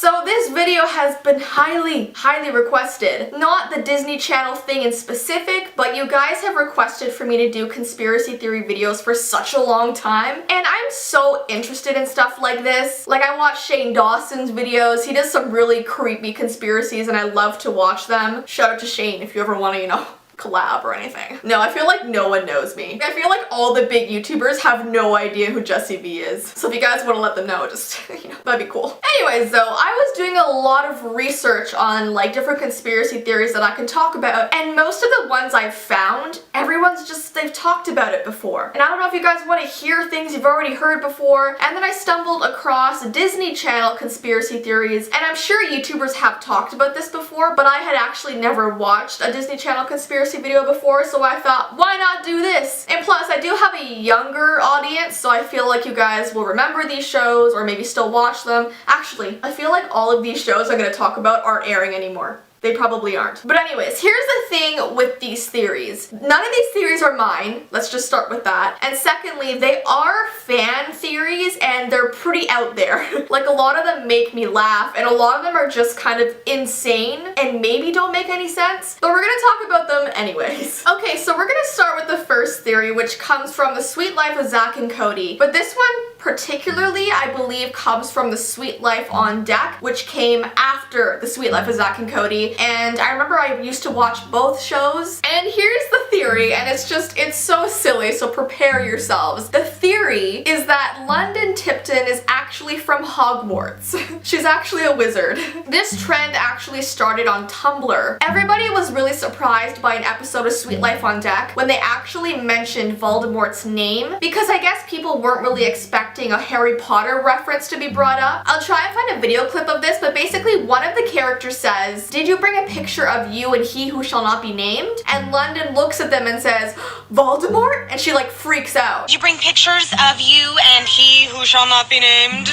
S1: So this video has been highly requested. Not the Disney Channel thing in specific, but you guys have requested for me to do conspiracy theory videos for such a long time. And I'm so interested in stuff like this. Like, I watch Shane Dawson's videos. He does some really creepy conspiracies and I love to watch them. Shout out to Shane if you ever want to, you know, collab or anything. No, I feel like no one knows me. I feel like all the big YouTubers have no idea who Jessii Vee is. So if you guys want to let them know, just, you know, that'd be cool. Anyways, though, I was doing a lot of research on like different conspiracy theories that I can talk about, and most of the ones I've found, everyone's just, they've talked about it before. And I don't know if you guys want to hear things you've already heard before. And then I stumbled across Disney Channel conspiracy theories, and I'm sure YouTubers have talked about this before, but I had actually never watched a Disney Channel conspiracy video before, so I thought, why not do this? And plus, I do have a younger audience, so I feel like you guys will remember these shows or maybe still watch them. Actually, I feel like all of these shows I'm going to talk about aren't airing anymore. They probably aren't. But anyways, here's the thing with these theories. None of these theories are mine. Let's just start with that. And secondly, they are fan theories and they're pretty out there. Like, a lot of them make me laugh and a lot of them are just kind of insane and maybe don't make any sense. But we're gonna talk about them anyways. Okay, so we're gonna start with the first theory, which comes from The Sweet Life of Zack and Cody. But this one particularly, I believe, comes from The Sweet Life on Deck, which came after The Sweet Life of Zack and Cody. And I remember I used to watch both shows. And here's the theory. theory, and it's so silly, so prepare yourselves. The theory is that London Tipton is actually from Hogwarts. She's actually a wizard. This trend actually started on Tumblr. Everybody was really surprised by an episode of Sweet Life on Deck when they actually mentioned Voldemort's name, because I guess people weren't really expecting a Harry Potter reference to be brought up. I'll try and find a video clip of this, but basically one of the characters says, "Did you bring a picture of you and he who shall not be named?" And London looks at them and says, "Voldemort?" And she like freaks out.
S7: Did you bring pictures of you and he who shall not be named?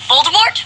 S7: Voldemort?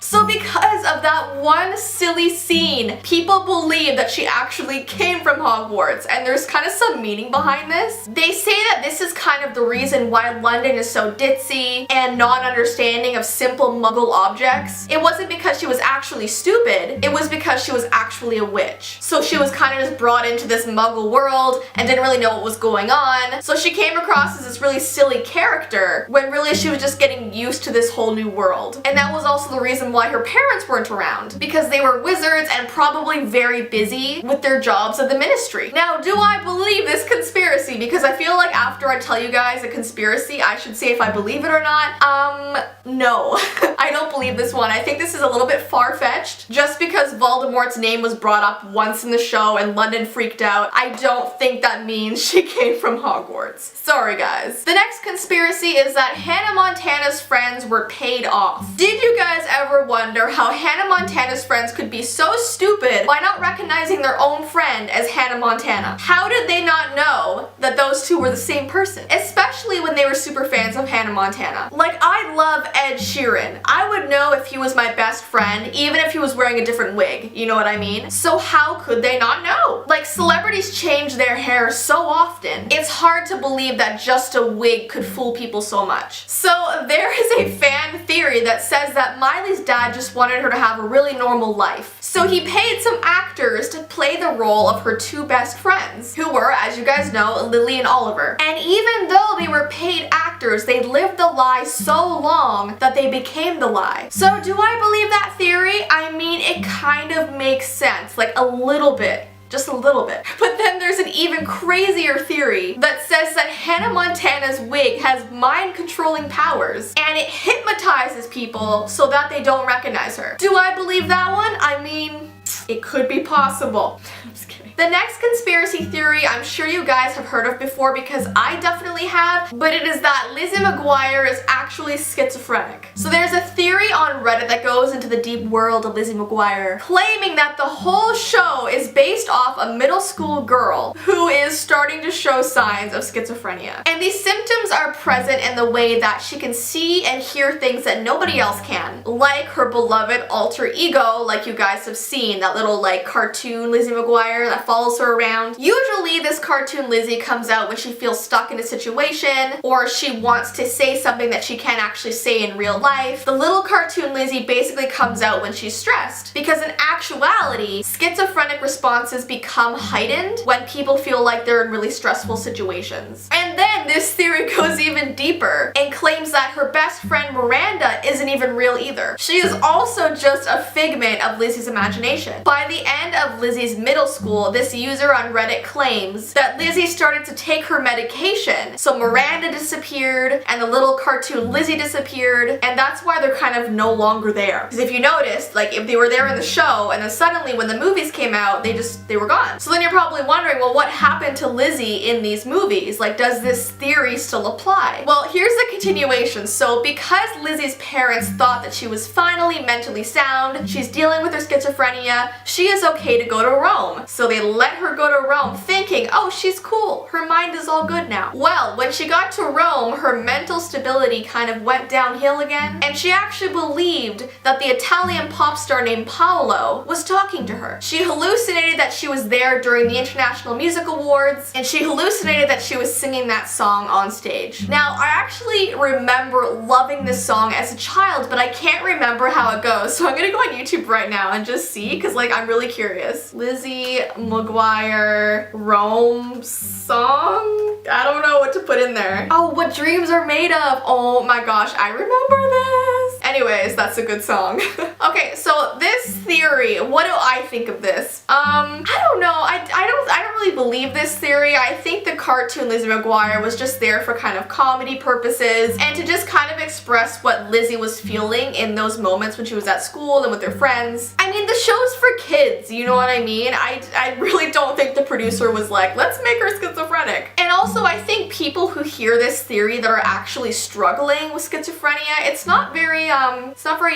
S1: So because of that one silly scene, people believe that she actually came from Hogwarts, and there's kind of some meaning behind this. They say that this is kind of the reason why London is so ditzy and non-understanding of simple muggle objects. It wasn't because she was actually stupid, it was because she was actually a witch. So she was kind of just brought into this muggle world and didn't really know what was going on. So she came across as this really silly character when really she was just getting used to this whole new world. And that was also the reason why her parents weren't around, because they were wizards and probably very busy with their jobs at the ministry. Now, do I believe this conspiracy? Because I feel like after I tell you guys a conspiracy, I should say if I believe it or not. No. I don't believe this one. I think this is a little bit far-fetched. Just because Voldemort's name was brought up once in the show and London freaked out, I don't think that means she came from Hogwarts. Sorry, guys. The next conspiracy is that Hannah Montana's friends were paid off. Did you guys ever wonder how Hannah Montana's friends could be so stupid by not recognizing their own friend as Hannah Montana? How did they not know that those two were the same person? Especially when they were super fans of Hannah Montana. Like, I love Ed Sheeran. I would know if he was my best friend, even if he was wearing a different wig, you know what I mean? So how could they not know? Like, celebrities change their hair so often, it's hard to believe that just a wig could fool people so much. So there is a fan theory that says that Miley's dad just wanted her to have a really normal life. So he paid some actors to play the role of her two best friends, who were, as you guys know, Lily and Oliver. And even though they were paid actors, they lived the lie so long that they became the lie. So do I believe that theory? I mean, it kind of makes sense, like a little bit. Just a little bit. But then there's an even crazier theory that says that Hannah Montana's wig has mind-controlling powers and it hypnotizes people so that they don't recognize her. Do I believe that one? I mean, it could be possible. I'm just kidding. The next conspiracy theory I'm sure you guys have heard of before, because I definitely have, but it is that Lizzie McGuire is actually schizophrenic. So there's a theory on Reddit that goes into the deep world of Lizzie McGuire, claiming that the whole show is based off a middle school girl who is starting to show signs of schizophrenia. And these symptoms are present in the way that she can see and hear things that nobody else can, like her beloved alter ego, like you guys have seen, that little like cartoon Lizzie McGuire that follows her around. Usually this cartoon Lizzie comes out when she feels stuck in a situation, or she wants to say something that she can't actually say in real life. The little cartoon Lizzie basically comes out when she's stressed, because in actuality, schizophrenic responses become heightened when people feel like they're in really stressful situations. And then this theory goes even deeper and claims that her best friend Miranda isn't even real either. She is also just a figment of Lizzie's imagination. By the end of Lizzie's middle school, this user on Reddit claims that Lizzie started to take her medication, so Miranda disappeared and the little cartoon Lizzie disappeared, and that's why they're kind of no longer there. Because if you noticed, like if they were there in the show and then suddenly when the movies came out, they were gone. So then you're probably wondering, well, what happened to Lizzie in these movies? Like, does this theory still apply? Well, here's the continuation. So because Lizzie's parents thought that she was finally mentally sound, she's dealing with her schizophrenia, she is okay to go to Rome. So they let her go to Rome thinking, oh, she's cool, her mind is all good now. Well, when she got to Rome, her mental stability kind of went downhill again, and she actually believed that the Italian pop star named Paolo was talking to her. She hallucinated that she was there during the International Music Awards, and she hallucinated that she was singing that song on stage. Now, I actually remember loving this song as a child, but I can't remember how it goes, so I'm gonna go on YouTube right now and just see, because like I'm really curious. Lizzie McGuire Rome song? I don't know what to put in there. Oh, What Dreams Are Made Of. Oh my gosh, I remember this. Anyways, that's a good song. Okay, so this theory, what do I think of this? I don't know. I don't really believe this theory. I think the cartoon Lizzie McGuire was just there for kind of comedy purposes and to just kind of express what Lizzie was feeling in those moments when she was at school and with her friends. I mean, the show's for kids, you know what I mean? I really don't think the producer was like, let's make her schizophrenic. And also, I think people who hear this theory that are actually struggling with schizophrenia, it's not very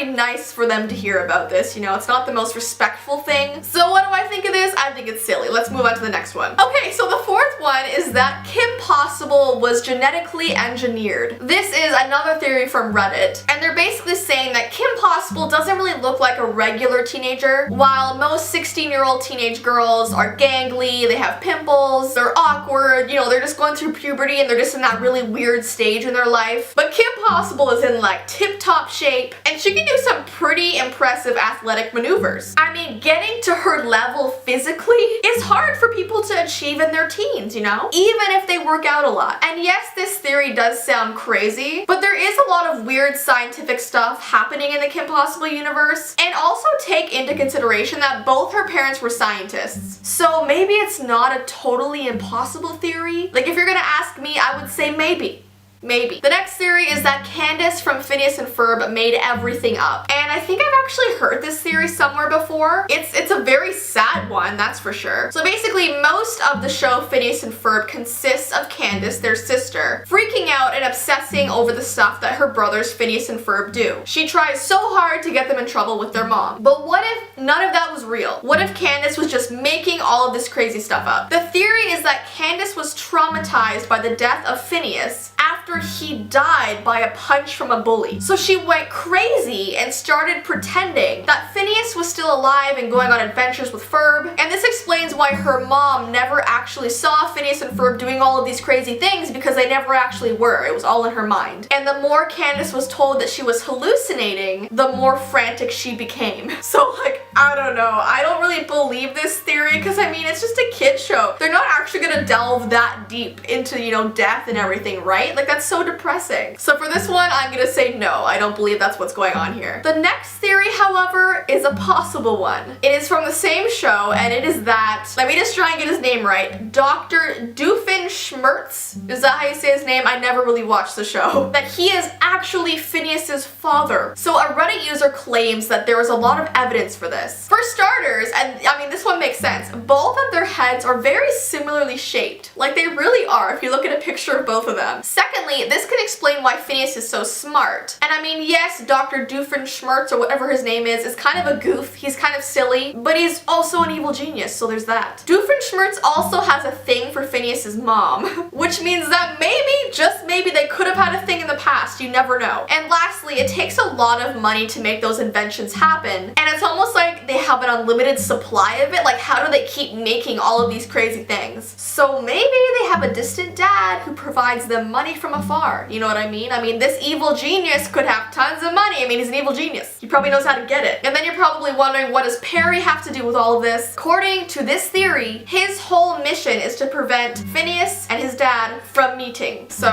S1: nice for them to hear about this, you know? It's not the most respectful thing. So what do I think of this? I think it's silly. Let's move on to the next one. Okay, so the fourth one is that Kim Possible was genetically engineered. This is another theory from Reddit, and they're basically saying that Kim Possible doesn't really look like a regular teenager. While most 16-year-old teenage girls are gangly, they have pimples, they're awkward, you know, they're just going through puberty and they're just in that really weird stage in their life. But Kim Possible is in like tip-top shape, and she can do some pretty impressive athletic maneuvers. I mean, getting to her level physically is hard for people to achieve in their teens, you know? Even if they work out a lot. And yes, this theory does sound crazy, but there is a lot of weird scientific stuff happening in the Kim Possible universe. And also take into consideration that both her parents were scientists. So maybe it's not a totally impossible theory. Like, if you're gonna ask me, I would say maybe. Maybe. The next theory is that Candace from Phineas and Ferb made everything up. And I think I've actually heard this theory somewhere before. It's a very sad one, that's for sure. So basically, most of the show Phineas and Ferb consists of Candace, their sister, freaking out and obsessing over the stuff that her brothers Phineas and Ferb do. She tries so hard to get them in trouble with their mom. But what if none of that was real? What if Candace was just making all of this crazy stuff up? The theory is that Candace was traumatized by the death of Phineas after he died by a punch from a bully. So she went crazy and started pretending that Phineas was still alive and going on adventures with Ferb. And this explains why her mom never actually saw Phineas and Ferb doing all of these crazy things, because they never actually were. It was all in her mind. And the more Candace was told that she was hallucinating, the more frantic she became. So like, I don't know. I don't really believe this theory because I mean, it's just a kid show. They're not actually gonna delve that deep into, you know, death and everything, right? Like, that's so depressing. So for this one, I'm gonna say no. I don't believe that's what's going on here. The next theory, however, is a possible one. It is from the same show, and it is that, let me just try and get his name right, Dr. Doofenshmirtz. Is that how you say his name? I never really watched the show. That he is actually Phineas's father. So a Reddit user claims that there was a lot of evidence for this. For starters, and I mean, this one makes sense, both of their heads are very similarly shaped. Like, they really are if you look at a picture of both of them. Secondly, this can explain why Phineas is so smart. And I mean, yes, Dr. Doofenshmirtz, or whatever his name is kind of a goof. He's kind of silly, but he's also an evil genius, so there's that. Doofenshmirtz also has a thing for Phineas's mom, which means that maybe, just maybe, they could have had a thing in the past. You never know. And lastly, it takes a lot of money to make those inventions happen, and it's almost like they have an unlimited supply of it. Like, how do they keep making all of these crazy things? So maybe they have a distant dad who provides them money from afar. You know what I mean? I mean, this evil genius could have tons of money. I mean, he's an evil genius. He probably knows how to get it. And then you're probably wondering, what does Perry have to do with all of this? According to this theory, his whole mission is to prevent Phineas and his dad from meeting. So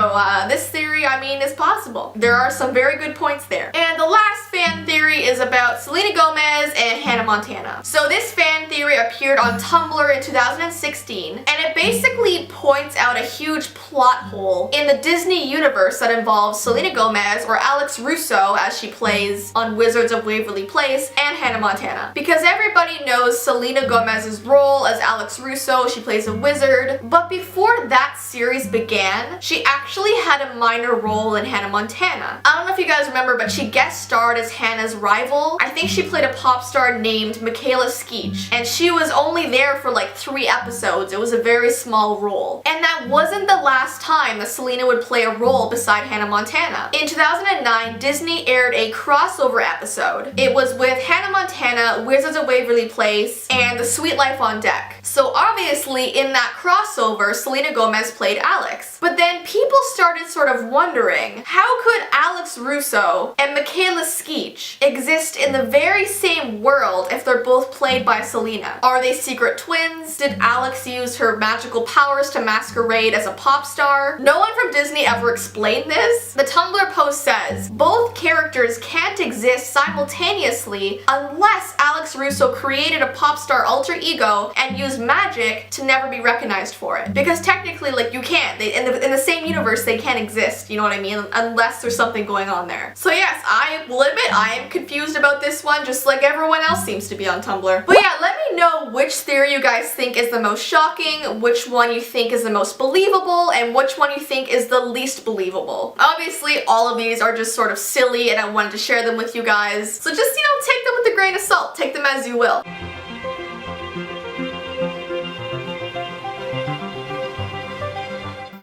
S1: this theory, I mean, is possible. There are some very good points there. And the last fan theory is about Selena Gomez and Hannah Montana. So this fan theory appeared on Tumblr in 2016, and it basically points out a huge plot hole in the Disney universe that involves Selena Gomez, or Alex Russo as she plays on Wizards of Waverly Place, and Hannah Montana. Because everybody knows Selena Gomez's role as Alex Russo, she plays a wizard, but before that series began, she actually had a minor role in Hannah Montana. I don't know if you guys remember, but she guest starred as Hannah's rival. I think she played a pop star named Michaela Skeech, and she was only there for like 3 episodes. It was a very small role. And that wasn't the last time that Selena would play a role beside Hannah Montana. In 2009, Disney aired a crossover episode. It was with Hannah Montana, Wizards of Waverly Place, and The Sweet Life on Deck. So obviously in that crossover, Selena Gomez played Alex. But then people started sort of wondering, how could Alex Russo and Michaela Skeech exist in the very same world if they're both played by Selena? Are they secret twins? Did Alex use her magical powers to masquerade masquerade as a pop star. No one from Disney ever explained this. The Tumblr post says, both characters can't exist simultaneously unless Alex Russo created a pop star alter ego and used magic to never be recognized for it. Because technically, like, you can't. In the same universe, they can't exist, you know what I mean? Unless there's something going on there. So yes, I will admit I am confused about this one, just like everyone else seems to be on Tumblr. But yeah, let me know which theory you guys think is the most shocking, which one you think is the most believable, and which one you think is the least believable. Obviously, all of these are just sort of silly and I wanted to share them with you guys. So just, you know, take them with a grain of salt. Take them as you will.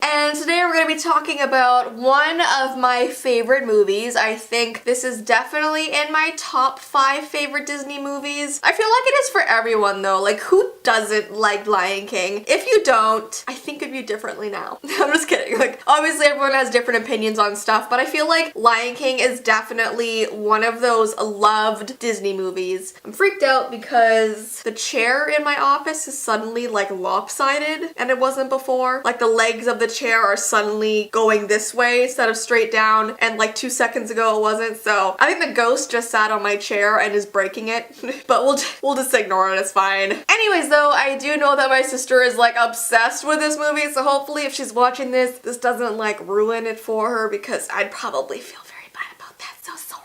S1: And today we're going to be talking about one of my favorite movies. I think this is definitely in my top 5 favorite Disney movies. I feel like it is for everyone though. Like, who doesn't like Lion King? If you don't, I think of you differently now. I'm just kidding. Like, obviously everyone has different opinions on stuff, but I feel like Lion King is definitely one of those loved Disney movies. I'm freaked out because the chair in my office is suddenly like lopsided and it wasn't before. Like, the legs of the chair are suddenly going this way instead of straight down, and like 2 seconds ago it wasn't. So I think the ghost just sat on my chair and is breaking it. But we'll just ignore it, it's fine. Anyways though, I do know that my sister is like obsessed with this movie, so hopefully if she's watching this doesn't like ruin it for her, because I'd probably feel very bad about that, so sorry.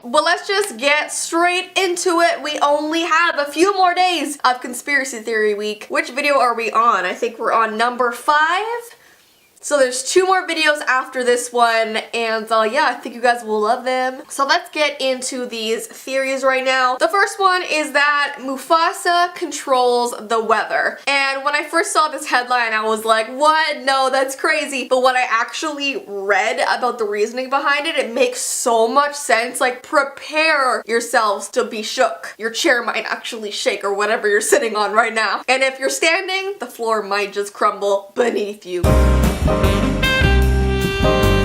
S1: But let's just get straight into it. We only have a few more days of Conspiracy Theory Week. Which video are we on? I think we're on number 5. So there's 2 more videos after this one, and yeah, I think you guys will love them. So let's get into these theories right now. The first one is that Mufasa controls the weather. And when I first saw this headline, I was like, what? No, that's crazy. But when I actually read about the reasoning behind it, it makes so much sense. Like, prepare yourselves to be shook. Your chair might actually shake, or whatever you're sitting on right now. And if you're standing, the floor might just crumble beneath you.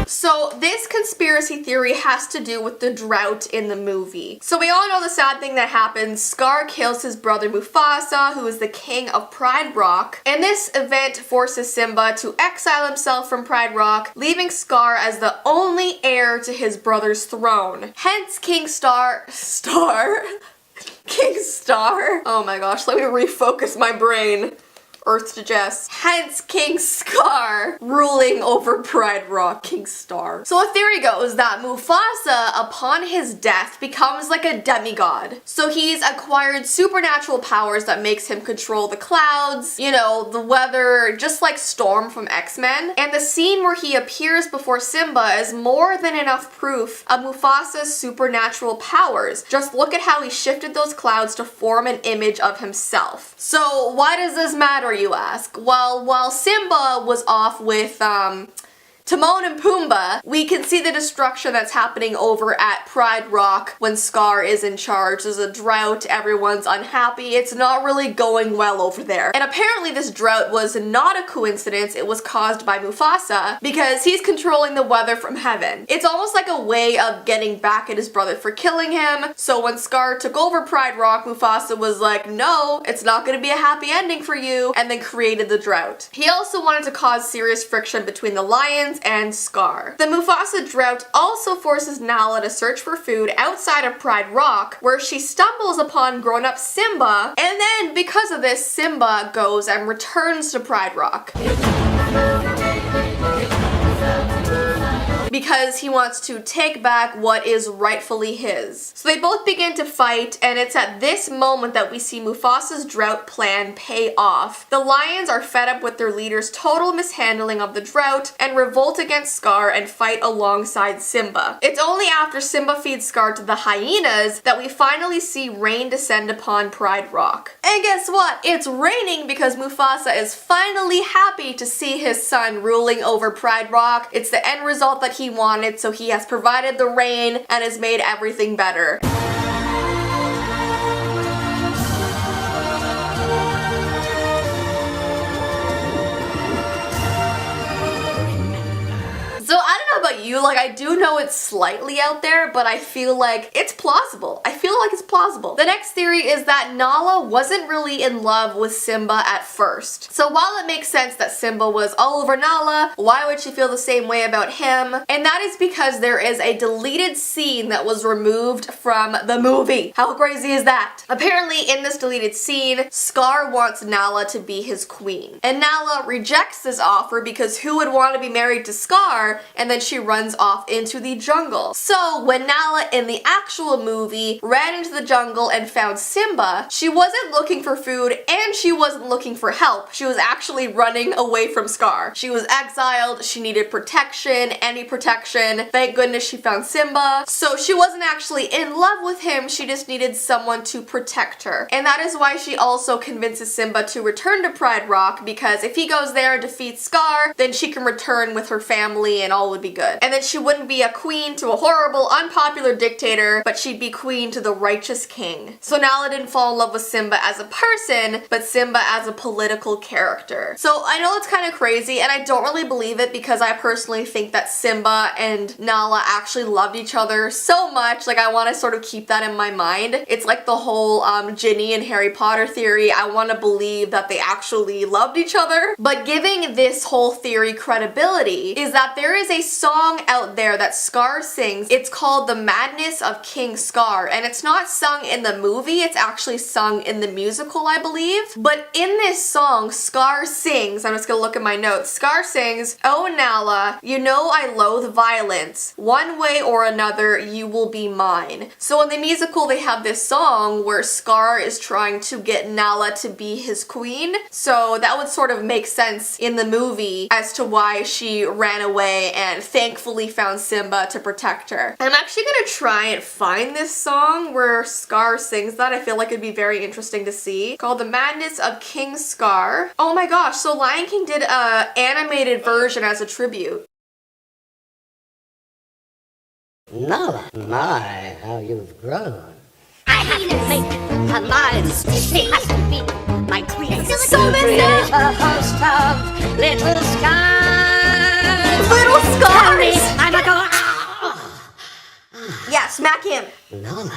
S1: So this conspiracy theory has to do with the drought in the movie. So we all know the sad thing that happens. Scar kills his brother Mufasa, who is the king of Pride Rock. And this event forces Simba to exile himself from Pride Rock, leaving Scar as the only heir to his brother's throne. Hence King Star. King Star? Oh my gosh, let me refocus my brain. Earth to Jess. Hence King Scar ruling over Pride Rock. King Star. So a theory goes that Mufasa, upon his death, becomes like a demigod. So he's acquired supernatural powers that makes him control the clouds, you know, the weather, just like Storm from X-Men. And the scene where he appears before Simba is more than enough proof of Mufasa's supernatural powers. Just look at how he shifted those clouds to form an image of himself. So why does this matter, you ask? Well, while Simba was off with Timon and Pumbaa, we can see the destruction that's happening over at Pride Rock when Scar is in charge. There's a drought, everyone's unhappy, it's not really going well over there. And apparently this drought was not a coincidence, it was caused by Mufasa, because he's controlling the weather from heaven. It's almost like a way of getting back at his brother for killing him. So when Scar took over Pride Rock, Mufasa was like, no, it's not gonna be a happy ending for you, and then created the drought. He also wanted to cause serious friction between the lions and Scar. The Mufasa drought also forces Nala to search for food outside of Pride Rock, where she stumbles upon grown-up Simba, and then because of this, Simba goes and returns to Pride Rock. Because he wants to take back what is rightfully his. So they both begin to fight, and it's at this moment that we see Mufasa's drought plan pay off. The lions are fed up with their leader's total mishandling of the drought and revolt against Scar and fight alongside Simba. It's only after Simba feeds Scar to the hyenas that we finally see rain descend upon Pride Rock. And guess what? It's raining because Mufasa is finally happy to see his son ruling over Pride Rock. It's the end result that he wanted, so he has provided the rain and has made everything better. So I don't know about you like, I do know it's slightly out there, but I feel like it's plausible. I feel like it's plausible. The next theory is that Nala wasn't really in love with Simba at first. So while it makes sense that Simba was all over Nala, why would she feel the same way about him? And that is because there is a deleted scene that was removed from the movie. How crazy is that? Apparently in this deleted scene, Scar wants Nala to be his queen. And Nala rejects this offer because who would want to be married to Scar? And then she runs off into the jungle. So when Nala in the actual movie ran into the jungle and found Simba, she wasn't looking for food and she wasn't looking for help. She was actually running away from Scar. She was exiled, she needed protection, any protection. Thank goodness she found Simba. So she wasn't actually in love with him, she just needed someone to protect her. And that is why she also convinces Simba to return to Pride Rock, because if he goes there and defeats Scar, then she can return with her family and all would be good. And then she wouldn't be a queen to a horrible, unpopular dictator, but she'd be queen to the righteous king. So Nala didn't fall in love with Simba as a person, but Simba as a political character. So I know it's kind of crazy, and I don't really believe it because I personally think that Simba and Nala actually loved each other so much. Like, I want to sort of keep that in my mind. It's like the whole Ginny and Harry Potter theory. I want to believe that they actually loved each other. But giving this whole theory credibility is that there is a song out there that Scar sings. It's called The Madness of King Scar, and it's not sung in the movie, it's actually sung in the musical, I believe. But in this song, Scar sings, I'm just gonna look at my notes, Scar sings, "Oh Nala, you know I loathe violence. One way or another, you will be mine." So in the musical, they have this song where Scar is trying to get Nala to be his queen. So that would sort of make sense in the movie as to why she ran away and thankfully found Simba to protect her. I'm actually gonna try and find this song where Scar sings that. I feel like it'd be very interesting to see. Called The Madness of King Scar. Oh my gosh, so Lion King did a animated version as a tribute.
S8: Nala, my, how you've grown.
S4: I hate it.
S8: A lion's
S4: It has to be
S8: my queen.
S4: so messed up.
S8: A host of little scars.
S1: Little scars!
S8: I'm a go.
S1: Yeah, smack him.
S8: Nala.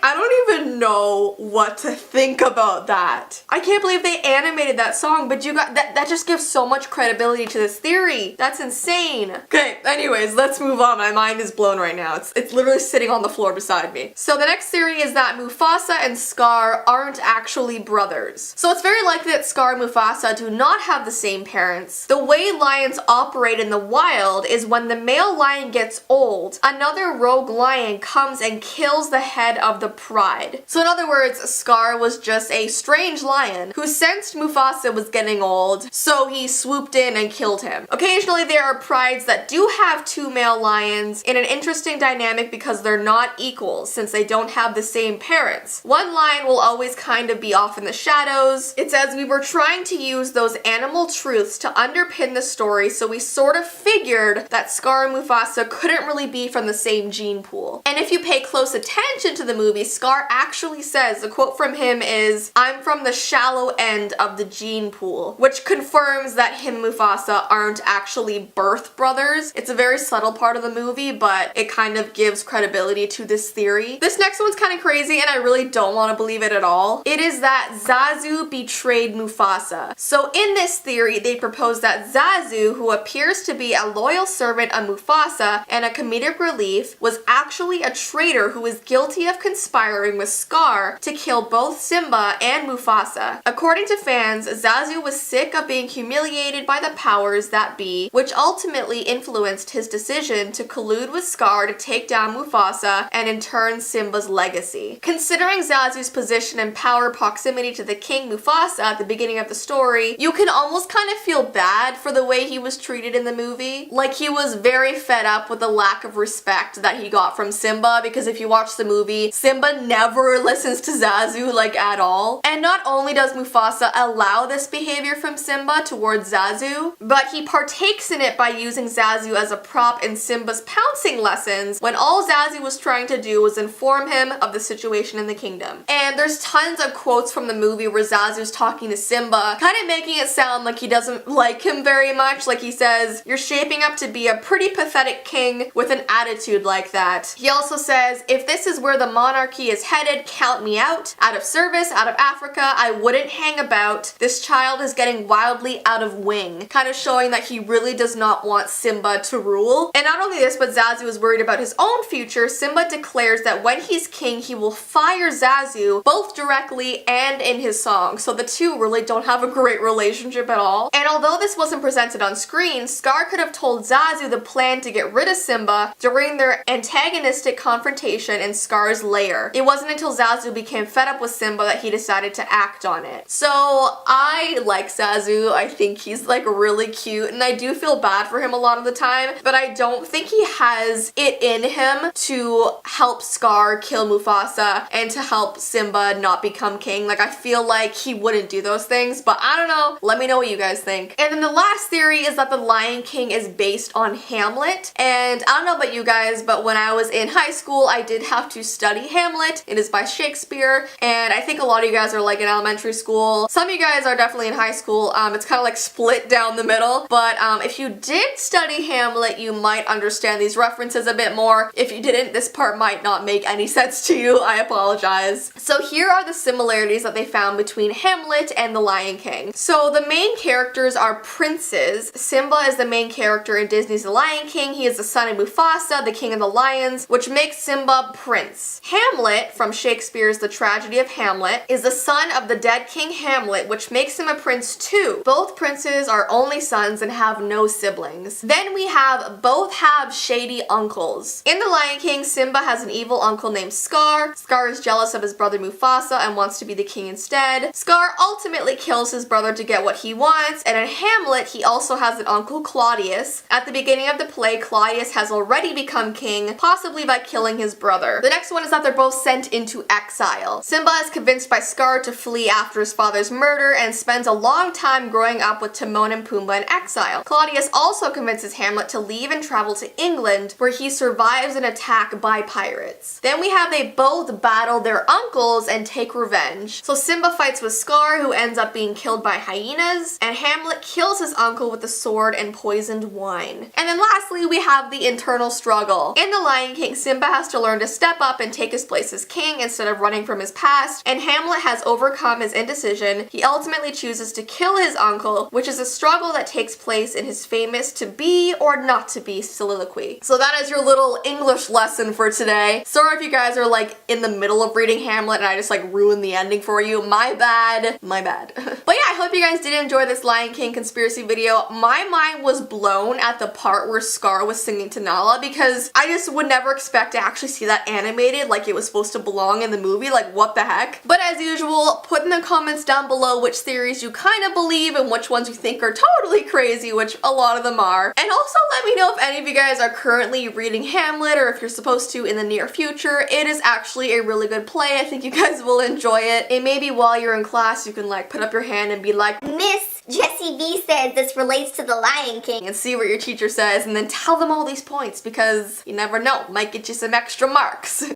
S1: I don't even know what to think about that. I can't believe they animated that song, but you got that just gives so much credibility to this theory. That's insane. Okay, anyways, let's move on. My mind is blown right now. It's literally sitting on the floor beside me. So the next theory is that Mufasa and Scar aren't actually brothers. So it's very likely that Scar and Mufasa do not have the same parents. The way lions operate in the wild is when the male lion gets old, another rogue lion comes and kills the head of the pride. So in other words, Scar was just a strange lion who sensed Mufasa was getting old, so he swooped in and killed him. Occasionally there are prides that do have two male lions in an interesting dynamic because they're not equals since they don't have the same parents. One lion will always kind of be off in the shadows. It says we were trying to use those animal truths to underpin the story, so we sort of figured that Scar and Mufasa couldn't really be from the same gene pool. And if you pay close attention to the movie, Scar actually says, the quote from him is, "I'm from the shallow end of the gene pool," which confirms that him and Mufasa aren't actually birth brothers. It's a very subtle part of the movie, but it kind of gives credibility to this theory. This next one's kind of crazy and I really don't want to believe it at all. It is that Zazu betrayed Mufasa. So in this theory, they propose that Zazu, who appears to be a loyal servant of Mufasa and a comedic relief, was actually a traitor who is guilty of conspiring with Scar to kill both Simba and Mufasa. According to fans, Zazu was sick of being humiliated by the powers that be, which ultimately influenced his decision to collude with Scar to take down Mufasa and in turn Simba's legacy. Considering Zazu's position and power proximity to the king Mufasa at the beginning of the story, you can almost kind of feel bad for the way he was treated in the movie. Like, he was very fed up with the lack of respect that he got from Simba, because if you watch the movie, Simba Simba never listens to Zazu like at all. And not only does Mufasa allow this behavior from Simba towards Zazu, but he partakes in it by using Zazu as a prop in Simba's pouncing lessons when all Zazu was trying to do was inform him of the situation in the kingdom. And there's tons of quotes from the movie where Zazu's talking to Simba, kind of making it sound like he doesn't like him very much. Like he says, "You're shaping up to be a pretty pathetic king with an attitude like that." He also says, "If this is where the monarchy is headed, count me out. Out of service, out of Africa, I wouldn't hang about. This child is getting wildly out of wing." Kind of showing that he really does not want Simba to rule. And not only this, but Zazu is worried about his own future. Simba declares that when he's king, he will fire Zazu both directly and in his song. So the two really don't have a great relationship at all. And although this wasn't presented on screen, Scar could have told Zazu the plan to get rid of Simba during their antagonistic confrontation in Scar's lair. It wasn't until Zazu became fed up with Simba that he decided to act on it. So I like Zazu. I think he's like really cute, and I do feel bad for him a lot of the time, but I don't think he has it in him to help Scar kill Mufasa and to help Simba not become king. Like, I feel like he wouldn't do those things, but I don't know. Let me know what you guys think. And then the last theory is that the Lion King is based on Hamlet. And I don't know about you guys, but when I was in high school, I did have to study Hamlet. It is by Shakespeare, and I think a lot of you guys are like in elementary school. Some of you guys are definitely in high school. It's kind of like split down the middle, but if you did study Hamlet, you might understand these references a bit more. If you didn't, this part might not make any sense to you. I apologize. So here are the similarities that they found between Hamlet and the Lion King. So the main characters are princes. Simba is the main character in Disney's The Lion King. He is the son of Mufasa, the king of the lions, which makes Simba prince. Hamlet, from Shakespeare's The Tragedy of Hamlet, is the son of the dead King Hamlet, which makes him a prince too. Both princes are only sons and have no siblings. Then we have both have shady uncles. In The Lion King, Simba has an evil uncle named Scar. Scar is jealous of his brother Mufasa and wants to be the king instead. Scar ultimately kills his brother to get what he wants, and in Hamlet, he also has an uncle, Claudius. At the beginning of the play, Claudius has already become king, possibly by killing his brother. The next one is that they're both sent into exile. Simba is convinced by Scar to flee after his father's murder and spends a long time growing up with Timon and Pumbaa in exile. Claudius also convinces Hamlet to leave and travel to England, where he survives an attack by pirates. Then we have they both battle their uncles and take revenge. So Simba fights with Scar, who ends up being killed by hyenas, and Hamlet kills his uncle with a sword and poisoned wine. And then lastly, we have the internal struggle. In The Lion King, Simba has to learn to step up and take his place as king instead of running from his past, and Hamlet has overcome his indecision. He ultimately chooses to kill his uncle, which is a struggle that takes place in his famous to be or not to be soliloquy. So that is your little English lesson for today. Sorry if you guys are like in the middle of reading Hamlet and I just like ruined the ending for you. My bad. My bad. But yeah, I hope you guys did enjoy this Lion King conspiracy video. My mind was blown at the part where Scar was singing to Nala, because I just would never expect to actually see that animated like it was supposed to belong in the movie. Like, what the heck? But as usual, put in the comments down below which theories you kind of believe and which ones you think are totally crazy, which a lot of them are. And also let me know if any of you guys are currently reading Hamlet, or if you're supposed to in the near future. It is actually a really good play. I think you guys will enjoy it. And maybe while you're in class, you can like put up your hand and be like,
S4: Miss Jessii Vee says this relates to the Lion King.
S1: and see what your teacher says, and then tell them all these points, because you never know, might get you some extra marks.